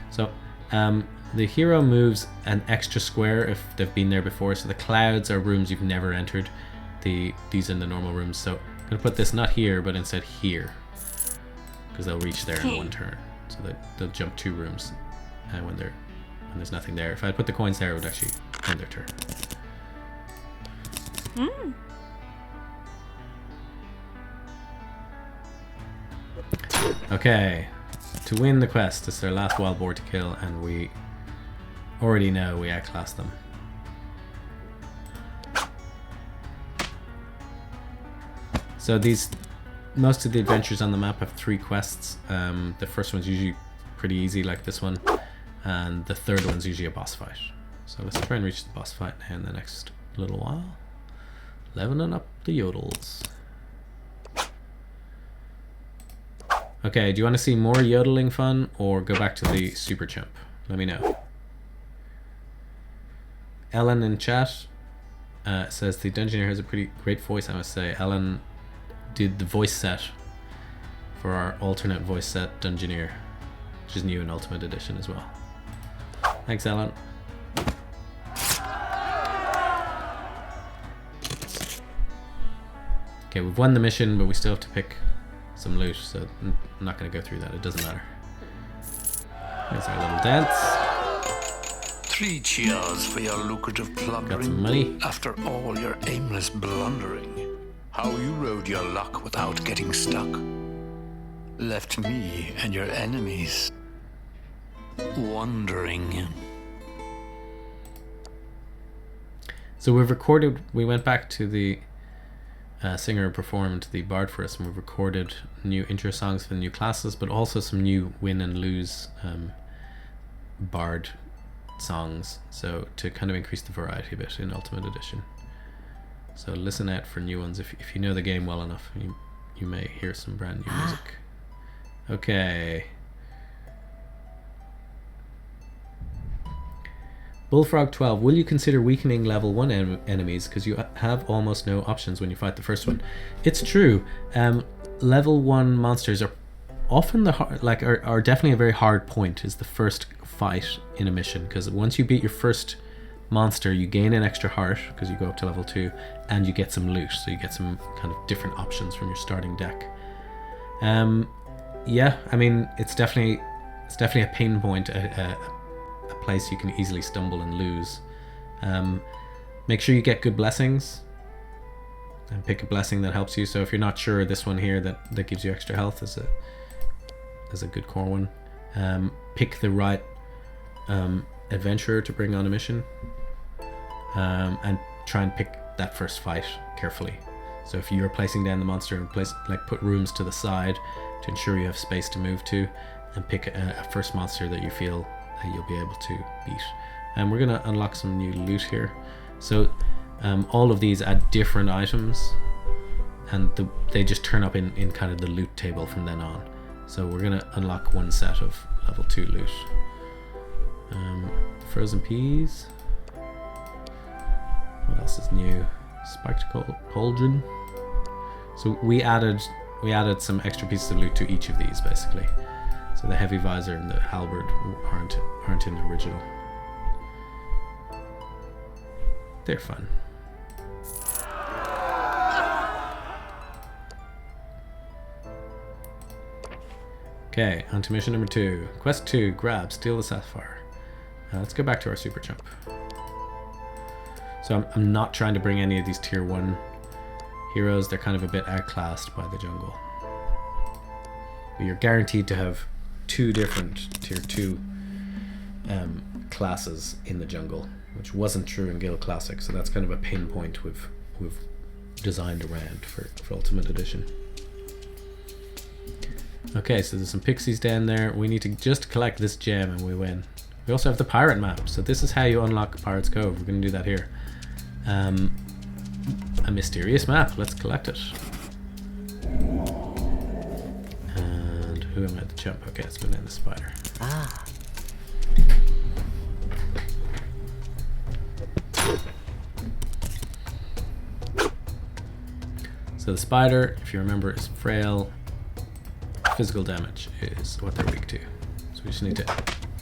So, the hero moves an extra square if they've been there before. So the clouds are rooms you've never entered. These are the normal rooms. So I'm gonna put this not here, but instead here, because they'll reach there in one turn. So they'll jump 2 rooms, and when there's nothing there. If I put the coins there, it would actually end their turn. Okay, to win the quest, it's their last wild boar to kill, and we already know we outclassed them. So most of the adventures on the map have 3 quests. The first one's usually pretty easy, like this one, and the third one's usually a boss fight. So let's try and reach the boss fight now in the next little while. Leveling up the yodels. Okay, do you want to see more yodeling fun or go back to the super chump? Let me know. Ellen in chat says the Dungeoneer has a pretty great voice, I must say. Ellen did the voice set for our alternate voice set Dungeoneer, which is new in Ultimate Edition as well. Thanks, Ellen. Okay, we've won the mission, but we still have to pick some loot, so I'm not going to go through that. It doesn't matter. There's our little dance. 3 cheers for your lucrative plundering. Got some money. After all your aimless blundering, how you rode your luck without getting stuck. Left me and your enemies wondering. So we went back to the singer who performed the bard for us, and we've recorded new intro songs for the new classes, but also some new win and lose bard songs, so to kind of increase the variety a bit in Ultimate Edition. So listen out for new ones. If you know the game well enough, you may hear some brand new music. Okay. Bullfrog 12, will you consider weakening level 1 enemies, because you have almost no options when you fight the first one? It's true. Level 1 monsters are often are definitely a very hard point, is the first fight in a mission, because once you beat your first monster, you gain an extra heart because you go up to level 2, and you get some loot, so you get some kind of different options from your starting deck. Yeah, I mean, it's definitely a pain point, a place you can easily stumble and lose. Make sure you get good blessings and pick a blessing that helps you. So if you're not sure, this one here that gives you extra health is a good core one. Pick the right adventurer to bring on a mission, and try and pick that first fight carefully. So if you're placing down the monster and put rooms to the side to ensure you have space to move to, and pick a first monster that you feel that you'll be able to beat. And we're going to unlock some new loot here. So all of these add different items, and they just turn up in kind of the loot table from then on. So we're going to unlock one set of level 2 loot. Frozen peas. What else is new? Spiked cauldron. So we added some extra pieces of loot to each of these, basically. So the heavy visor and the halberd aren't in the original. They're fun. Okay, on to mission number 2. Quest 2, grab, steal the sapphire. Let's go back to our super chump. So I'm not trying to bring any of these tier 1 heroes. They're kind of a bit outclassed by the jungle. But you're guaranteed to have 2 different tier 2 classes in the jungle, which wasn't true in Guild Classic, so that's kind of a pinpoint we've designed around for Ultimate Edition. Okay, so there's some pixies down there. We need to just collect this gem and we win. We also have the pirate map, so this is how you unlock Pirate's Cove. We're going to do that here. A mysterious map. Let's collect it. And who am I at the jump? Okay, let's go down the spider. So the spider, if you remember, is frail. Physical damage is what they're weak to. So we just need to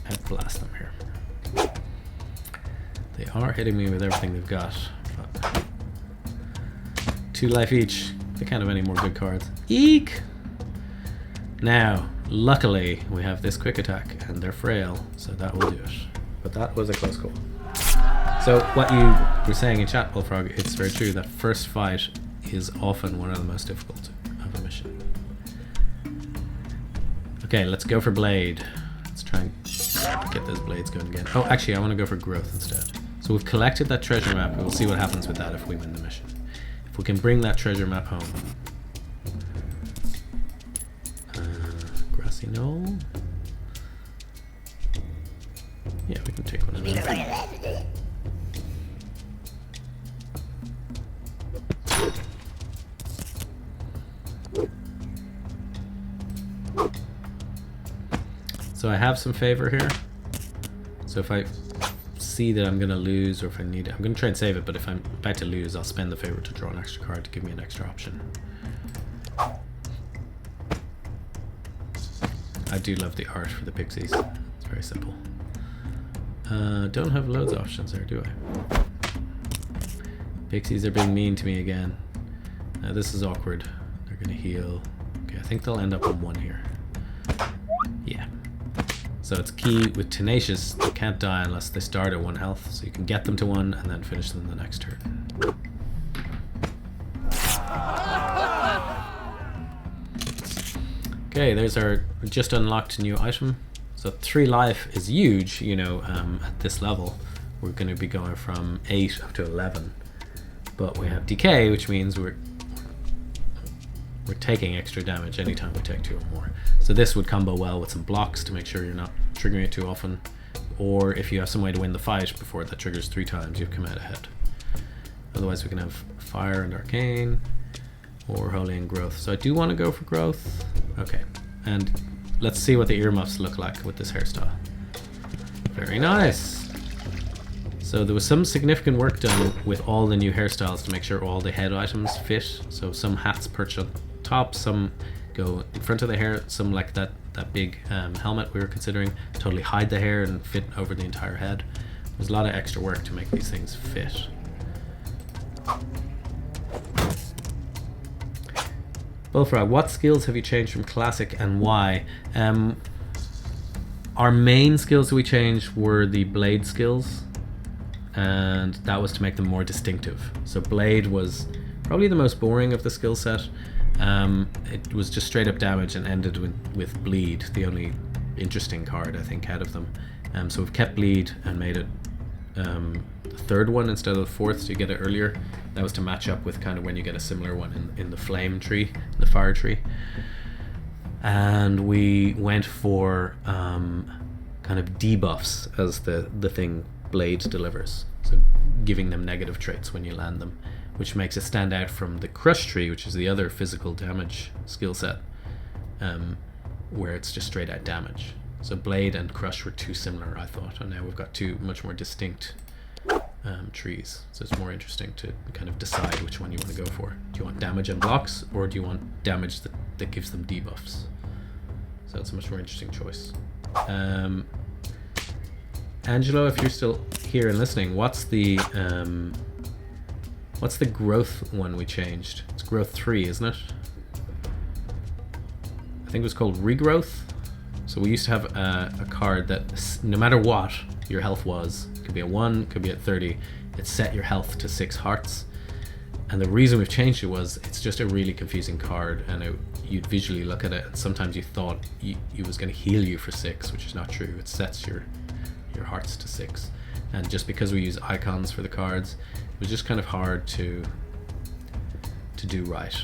outblast them here. They are hitting me with everything they've got. But 2 life each. They can't have any more good cards. Eek! Now, luckily, we have this quick attack, and they're frail, so that will do it. But that was a close call. So what you were saying in chat, Bullfrog, it's very true that first fight is often one of the most difficult of a mission. Okay, let's go for Blade. Let's try and get those blades going again. Oh, actually, I want to go for Growth instead. So we've collected that treasure map. We'll see what happens with that if we win the mission. If we can bring that treasure map home. Grassy Knoll. Yeah, we can take one of those. So I have some favor here. So if I see that I'm going to lose, or if I need it, I'm going to try and save it, but if I'm about to lose, I'll spend the favor to draw an extra card to give me an extra option. I do love the art for the pixies. It's very simple. Don't have loads of options there, do I? Pixies are being mean to me again. This is awkward. They're going to heal. Okay, I think they'll end up on 1 here. Yeah. So it's key with Tenacious, they can't die unless they start at 1 health, so you can get them to 1 and then finish them the next turn. Okay, there's our just unlocked new item. So 3 life is huge, you know, at this level. We're going to be going from 8 up to 11. But we have decay, which means we're taking extra damage anytime we take 2 or more. So this would combo well with some blocks to make sure you're not triggering it too often. Or if you have some way to win the fight before that triggers 3 times, you've come out ahead. Otherwise we can have Fire and Arcane, or Holy and Growth. So I do want to go for Growth. Okay, and let's see what the earmuffs look like with this hairstyle. Very nice. So there was some significant work done with all the new hairstyles to make sure all the head items fit. So some hats perch on top, some go in front of the hair, some like that big helmet we were considering totally hide the hair and fit over the entire head. There's a lot of extra work to make these things fit. Bullfrog, what skills have you changed from Classic and why? Our main skills that we changed were the blade skills, and that was to make them more distinctive. So Blade was probably the most boring of the skill set. It was just straight up damage and ended with Bleed, the only interesting card I think out of them. So we've kept Bleed and made it the 3rd one instead of the 4th, so you get it earlier. That was to match up with kind of when you get a similar one in the flame tree, the fire tree. And we went for kind of debuffs as the thing Blade delivers, so giving them negative traits when you land them, which makes it stand out from the Crush tree, which is the other physical damage skill set, where it's just straight out damage. So Blade and Crush were too similar, I thought, and now we've got 2 much more distinct trees, so it's more interesting to kind of decide which one you want to go for. Do you want damage and blocks, or do you want damage that gives them debuffs? So it's a much more interesting choice. Angelo, if you're still here and listening, what's the growth one we changed? It's growth 3, isn't it? I think it was called regrowth. So we used to have a card that no matter what your health was, it could be a 1, could be at 30, it set your health to 6 hearts. And the reason we've changed it was it's just a really confusing card, and you'd visually look at it and sometimes you thought it was going to heal you for 6, which is not true. It sets your hearts to 6. And just because we use icons for the cards, it was just kind of hard to do right.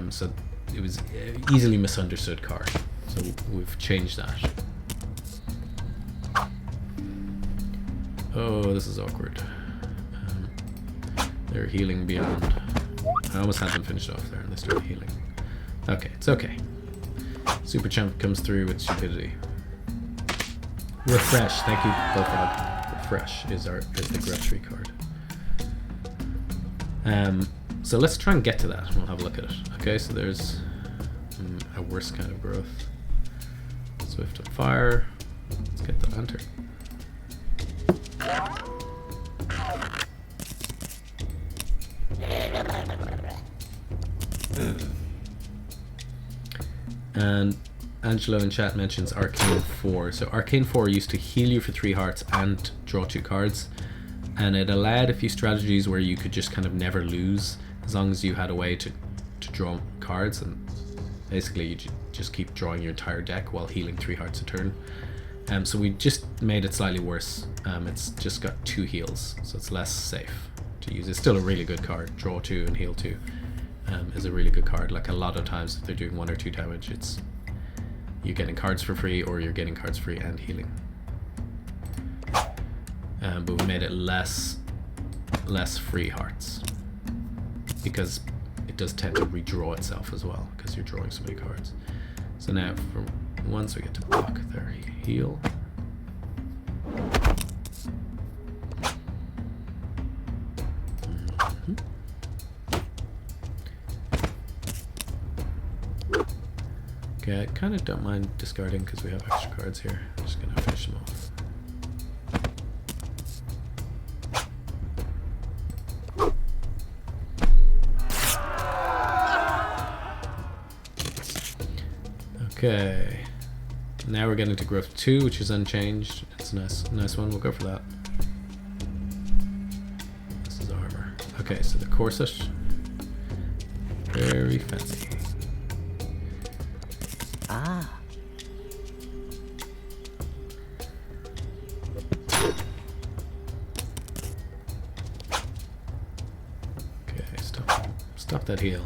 So it was an easily misunderstood card. So we've changed that. Oh, this is awkward. They're healing beyond. I almost had them finished off there and they started healing. Okay, it's okay. Super Chump comes through with stupidity. Refresh, thank you, Bullfrog. Refresh is the grocery card. So let's try and get to that and we'll have a look at it. Okay, so there's a worse kind of growth. Swift on fire, Let's get the lantern. And Angelo in chat mentions Arcane 4. So Arcane 4 used to heal you for 3 hearts and draw 2 cards. And it allowed a few strategies where you could just kind of never lose as long as you had a way to draw cards. And basically you just keep drawing your entire deck while healing 3 hearts a turn. So we just made it slightly worse. It's just got 2 heals, so it's less safe to use. It's still a really good card. Draw 2 and heal 2 is a really good card. Like a lot of times if they're doing 1 or 2 damage, it's you're getting cards for free or you're getting cards free and healing. But we made it less free hearts because it does tend to redraw itself as well because you're drawing so many cards. So now for once we get to block their heal. Okay, I kind of don't mind discarding because we have extra cards here. I'm just going to finish them off. Okay, now we're getting to growth 2, which is unchanged. It's a nice one. We'll go for that. This is armor. Okay, so the corset, very fancy. Ah. Okay, stop that heal.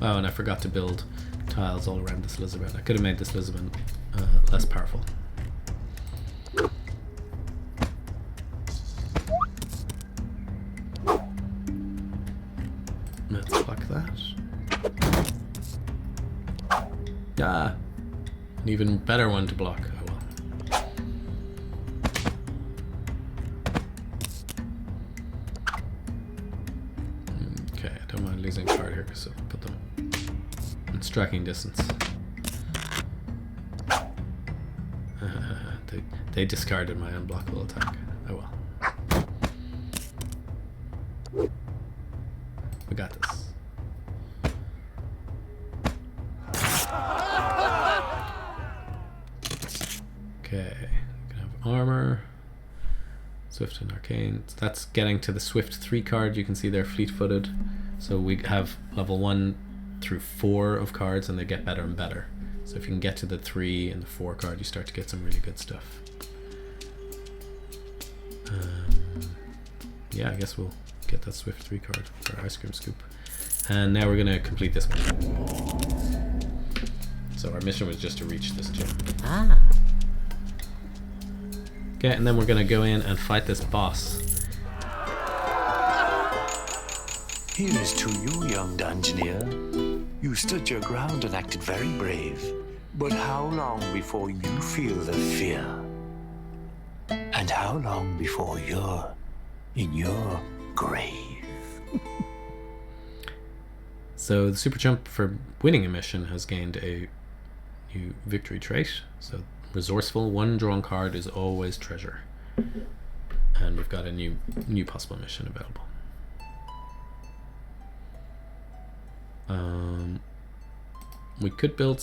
Oh, and I forgot to build tiles all around this Lisbon. I could have made this Lisbon less powerful. Let's block that. Ah, an even better one to block. Oh well. Okay, I don't mind losing a card here because I'll put them in striking distance. They discarded my unblockable attack. Oh well. We got this. Okay, we can have armor, swift and arcane. So that's getting to the swift 3 card. You can see they're fleet-footed. So we have level 1 through 4 of cards, and they get better and better. So if you can get to the 3 and the 4 card, you start to get some really good stuff. Yeah, I guess we'll get that swift 3 card for our ice cream scoop. And now we're going to complete this mission. So our mission was just to reach this gym. Ah. Okay, and then we're going to go in and fight this boss. Here is to you, young Dungeoneer. You stood your ground and acted very brave. But how long before you feel the fear? And how long before you're in your grave? So the super jump for winning a mission has gained a new victory trait. So resourceful, 1 drawn card is always treasure. And we've got a new possible mission available. We could build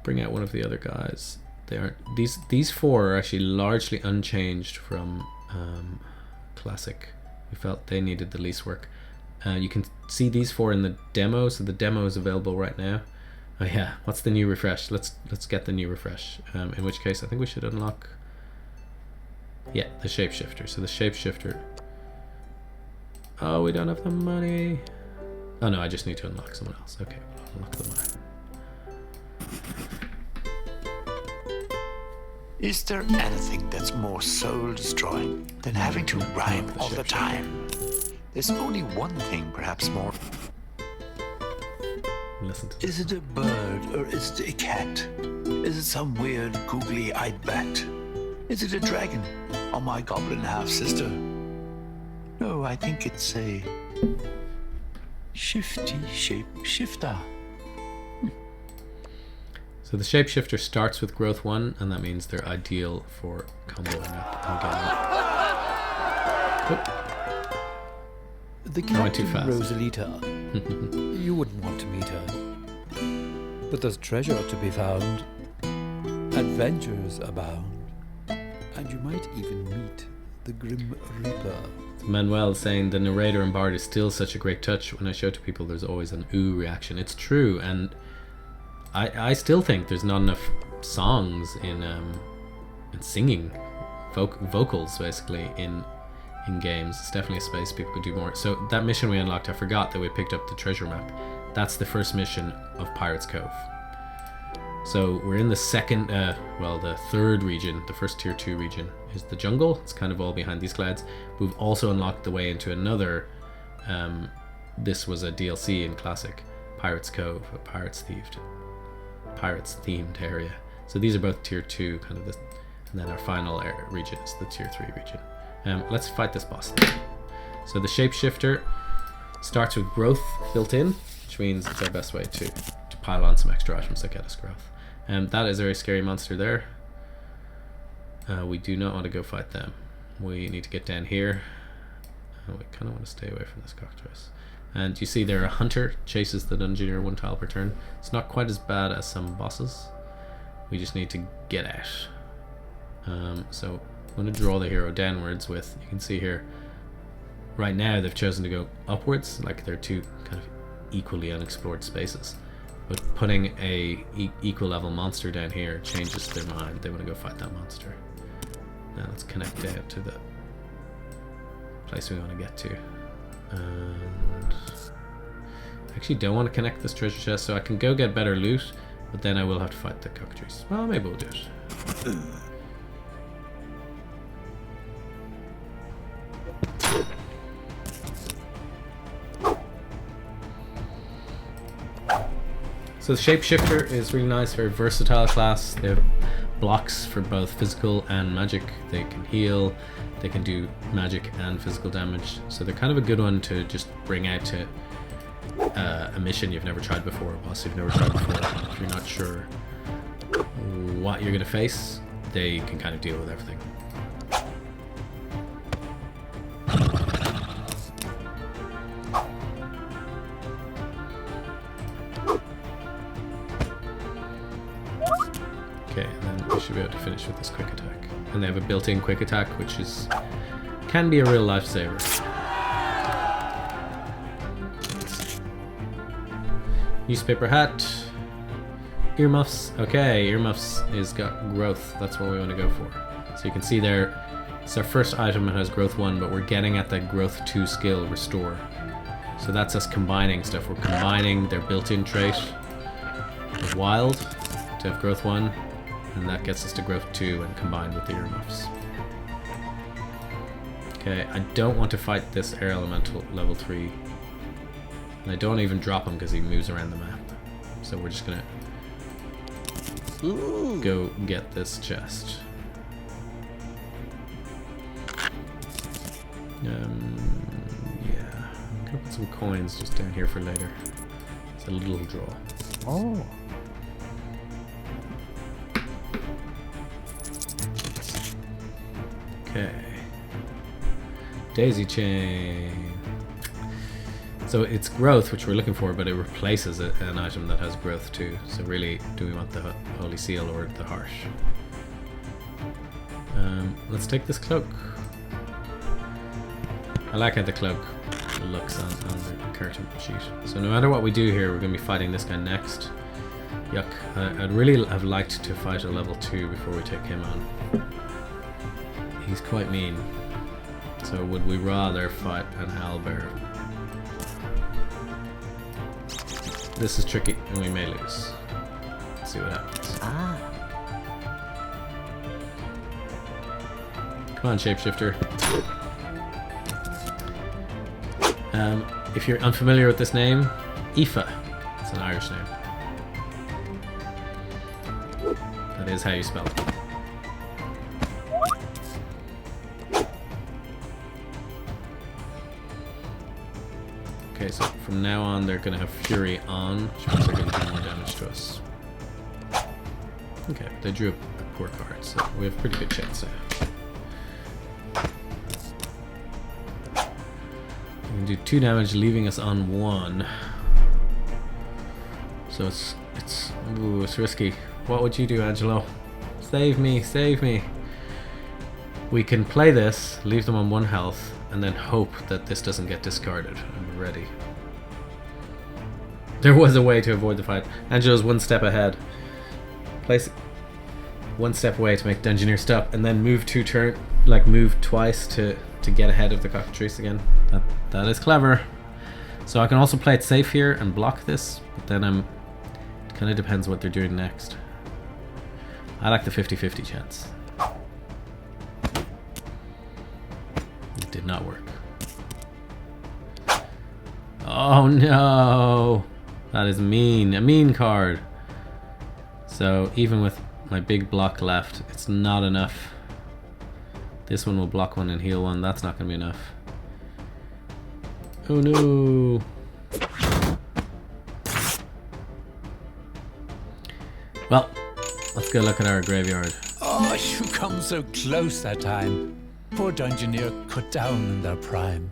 bring out one of the other guys. They aren't these 4 are actually largely unchanged from classic. We felt they needed the least work. You can see these 4 in the demo, so the demo is available right now. Oh yeah, what's the new refresh? Let's get the new refresh. In which case I think we should unlock the shapeshifter. So the shapeshifter. Oh, we don't have the money. Oh no, I just need to unlock someone else. Okay, we'll unlock the money. Is there anything that's more soul-destroying than having to rhyme all the time? There's only one thing perhaps more. Listen to Is it a bird or is it a cat? Is it some weird googly-eyed bat? Is it a dragon or my goblin half-sister? No, I think it's a Shifty shapeshifter. So the shapeshifter starts with growth 1, and that means they're ideal for comboing up and getting. The I went too Captain fast. Rosalita. You wouldn't want to meet her. But there's treasure to be found. Adventures abound. And you might even meet the Grim Reaper. Manuel saying the narrator and bard is still such a great touch. When I show it to people, there's always an ooh reaction. It's true, and I still think there's not enough songs in singing, vocals basically in games. It's definitely a space people could do more. So that mission we unlocked, I forgot that we picked up the treasure map. That's the first mission of Pirates Cove. So we're in the second, the third region. The first tier 2 region is the jungle. It's kind of all behind these clouds. We've also unlocked the way into another, this was a DLC in Classic, Pirates Cove, a pirates themed area. So these are both tier 2, kind of this, and then our final region is the tier 3 region. Let's fight this boss. So the shapeshifter starts with growth built in, which means it's our best way to pile on some extra items that get us growth. That is a very scary monster there. We do not want to go fight them. We need to get down here. We kind of want to stay away from this cockatrice. And you see there, a hunter chases the dungeoneer 1 tile per turn. It's not quite as bad as some bosses. We just need to get out. So I'm going to draw the hero downwards with, you can see here, right now they've chosen to go upwards, like they're two kind of equally unexplored spaces. But putting a equal level monster down here changes their mind. They want to go fight that monster. Now let's connect down to the place we want to get to. And I actually don't want to connect this treasure chest, so I can go get better loot, but then I will have to fight the cockatrice. Well, maybe we'll do it. So the shapeshifter is really nice, very versatile class. They have blocks for both physical and magic. They can heal, they can do magic and physical damage. So they're kind of a good one to just bring out to a mission you've never tried before, a boss you've never tried before. If you're not sure what you're going to face, they can kind of deal with everything. Okay, and then we should be able to finish with this quick attack. And they have a built-in quick attack, which can be a real lifesaver. Newspaper hat. Earmuffs. Okay, earmuffs is got growth. That's what we want to go for. So you can see there, it's our first item. It has growth 1, but we're getting at that growth 2 skill, restore. So that's us combining stuff. We're combining their built-in trait with wild to have growth 1. And that gets us to growth 2 and combined with the earmuffs. Okay, I don't want to fight this air elemental level 3. And I don't even drop him because he moves around the map. So we're just gonna go get this chest. Yeah. I'm gonna put some coins just down here for later. It's a little draw. Oh. Okay. Daisy chain. So it's growth, which we're looking for, but it replaces an item that has growth too. So really, do we want the Holy Seal or the Heart? Let's take this cloak. I like how the cloak looks on the character sheet. So no matter what we do here, we're going to be fighting this guy next. Yuck. I'd really have liked to fight a level 2 before we take him on. He's quite mean. So would we rather fight an owlbear? This is tricky and we may lose. Let's see what happens. Come on, shapeshifter. If you're unfamiliar with this name, Aoife. It's an Irish name. That is how you spell it. Okay, so from now on they're going to have Fury on, which means they're going to do more damage to us. Okay, they drew a poor card, so we have a pretty good chance now. We can do 2 damage, leaving us on 1. So it's risky. What would you do, Angelo? Save me, save me. We can play this, leave them on 1 health, and then hope that this doesn't get discarded. I'm ready. There was a way to avoid the fight. Angelo's 1 step ahead. Place 1 step away to make Dungeoneer stop, and then move move twice to get ahead of the cockatrice again. That is clever. So I can also play it safe here and block this, but then it kind of depends what they're doing next. I like the 50-50 chance. It did not work. Oh no! That is mean. A mean card. So even with my big block left, it's not enough. This one will block 1 and heal 1. That's not going to be enough. Oh no! Well, let's go look at our graveyard. Oh, you come so close that time. Poor Dungeoneer cut down in their prime.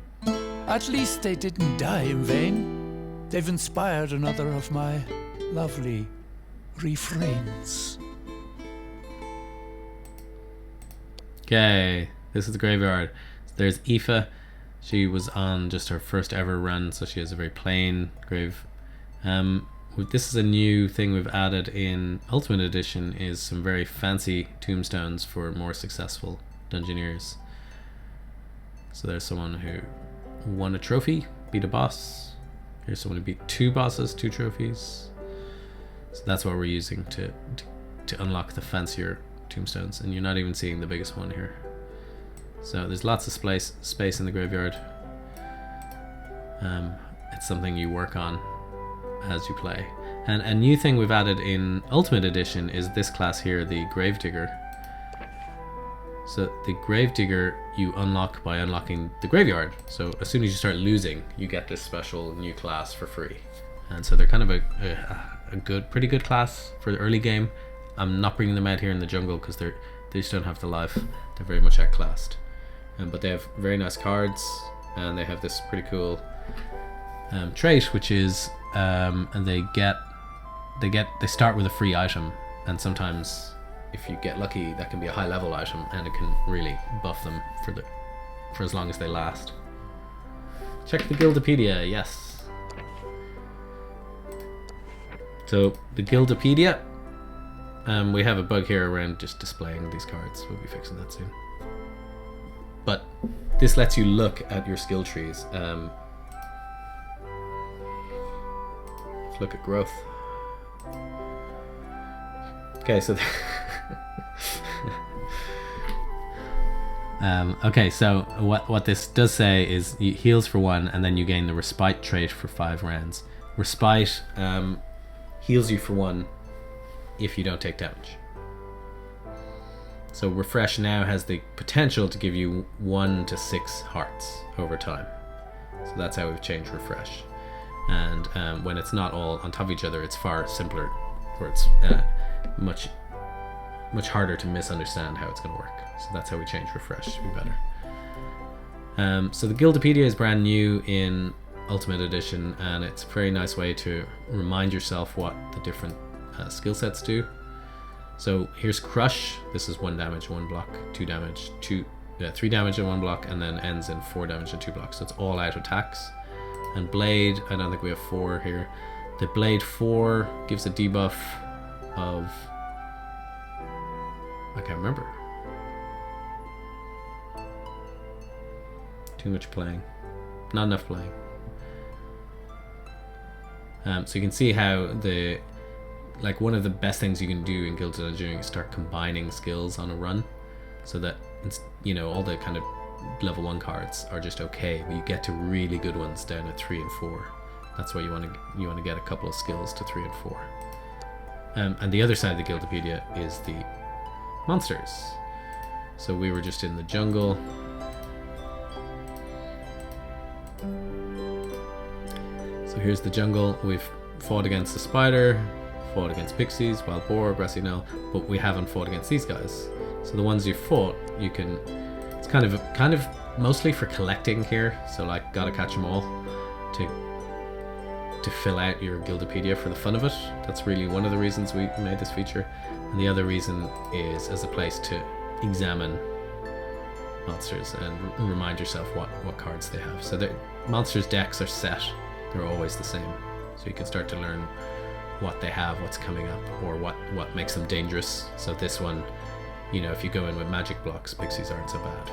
At least they didn't die in vain. They've inspired another of my lovely refrains. Okay, this is the graveyard. There's Aoife. She was on just her first ever run, so she has a very plain grave. This is a new thing we've added in Ultimate Edition, is some very fancy tombstones for more successful Dungeoneers. So there's someone who won a trophy, beat a boss. Here's someone who beat 2 bosses, 2 trophies. So that's what we're using to unlock the fancier tombstones, and you're not even seeing the biggest one here. So there's lots of space in the graveyard. It's something you work on as you play. And a new thing we've added in Ultimate Edition is this class here, the Gravedigger. So the Gravedigger you unlock by unlocking the graveyard. So as soon as you start losing, you get this special new class for free. And so they're kind of a pretty good class for the early game. I'm not bringing them out here in the jungle because they just don't have the life. They're very much outclassed. But they have very nice cards, and they have this pretty cool trait, which is and they start with a free item, and sometimes if you get lucky, that can be a high level item, and it can really buff them for as long as they last. Check the Guildopedia, yes. So the Guildopedia, we have a bug here around just displaying these cards. We'll be fixing that soon. But this lets you look at your skill trees. Let's look at growth. Okay, so okay, so what this does say is it heals for 1, and then you gain the Respite trait for 5 rounds. Respite heals you for 1 if you don't take damage. So Refresh now has the potential to give you 1 to 6 hearts over time. So that's how we've changed Refresh. And when it's not all on top of each other, it's far simpler, where it's much harder to misunderstand how it's going to work. So that's how we change Refresh to be better. So the Guildopedia is brand new in Ultimate Edition, and it's a very nice way to remind yourself what the different skill sets do. So here's Crush. This is 1 damage, 1 block, 2 damage, 3 damage in 1 block, and then ends in 4 damage in 2 blocks. So it's all out attacks. And Blade, I don't think we have 4 here. The Blade 4 gives a debuff of, I can't remember. Too much playing. Not enough playing. So you can see how one of the best things you can do in Guilds of Dungeoneering is start combining skills on a run, so that all the kind of level 1 cards are just okay, but you get to really good ones down at 3 and 4. That's why you want to get a couple of skills to 3 and 4. And the other side of the Guildopedia is the monsters. So we were just in the jungle. So here's the jungle. We've fought against the spider, fought against pixies, wild boar, grassy knoll, but we haven't fought against these guys. So the ones you fought, you can. It's kind of mostly for collecting here. So like, gotta catch them all to fill out your Guildopedia for the fun of it. That's really one of the reasons we made this feature, and the other reason is as a place to examine monsters and remind yourself what cards they have. So the monsters' decks are set; they're always the same. So you can start to learn what they have, what's coming up, or what makes them dangerous. So this one, you know, if you go in with magic blocks, pixies aren't so bad.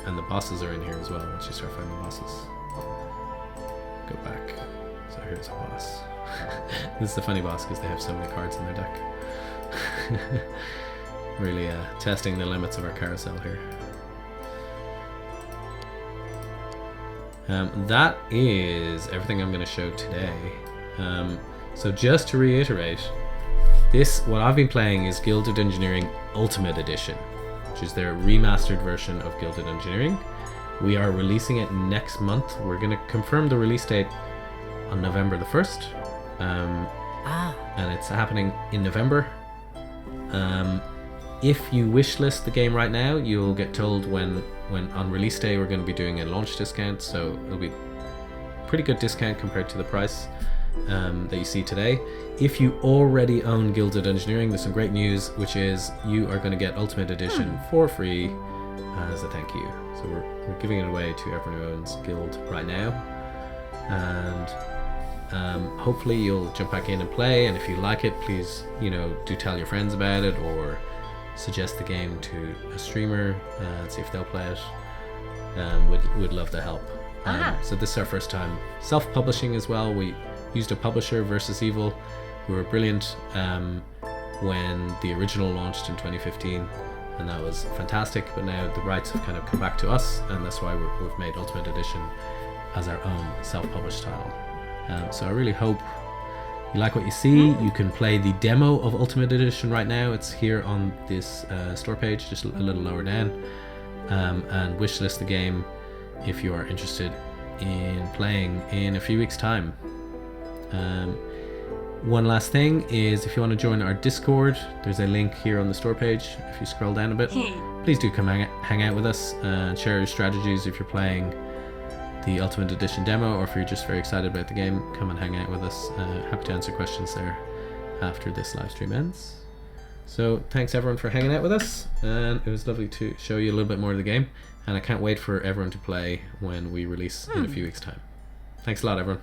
And the bosses are in here as well. Once you start finding the bosses, go back. So here's a boss. This is the funny boss because they have so many cards in their deck. Really testing the limits of our carousel here. That is everything I'm going to show today. So just to reiterate, what I've been playing is Gilded Engineering Ultimate Edition, which is their remastered version of Gilded Engineering. We are releasing it next month. We're going to confirm the release date on November the 1st. And it's happening in November. If you wishlist the game right now, you'll get told when on release day we're going to be doing a launch discount, so it'll be pretty good discount compared to the price that you see today. If you already own Gilded Engineering, there's some great news, which is you are going to get Ultimate Edition for free as a thank you. So we're giving it away to everyone who owns Guild right now, and hopefully you'll jump back in and play. And if you like it, please, you know, do tell your friends about it, or suggest the game to a streamer and see if they'll play it. We'd love the help. So this is our first time self-publishing as well. We used a publisher, Versus Evil, who were brilliant when the original launched in 2015, and that was fantastic. But now the rights have kind of come back to us, and that's why we've made Ultimate Edition as our own self-published title. So I really hope you like what you see. You can play the demo of Ultimate Edition right now. It's here on this store page, just a little lower down, and wishlist the game if you are interested in playing in a few weeks' time. One last thing is, if you want to join our Discord, there's a link here on the store page. If you scroll down a bit, please do come hang out with us and share your strategies if you're playing the Ultimate Edition demo, or if you're just very excited about the game, come and hang out with us. Happy to answer questions there after this live stream ends. So thanks everyone for hanging out with us, and it was lovely to show you a little bit more of the game, and I can't wait for everyone to play when we release in a few weeks' time. Thanks a lot, everyone.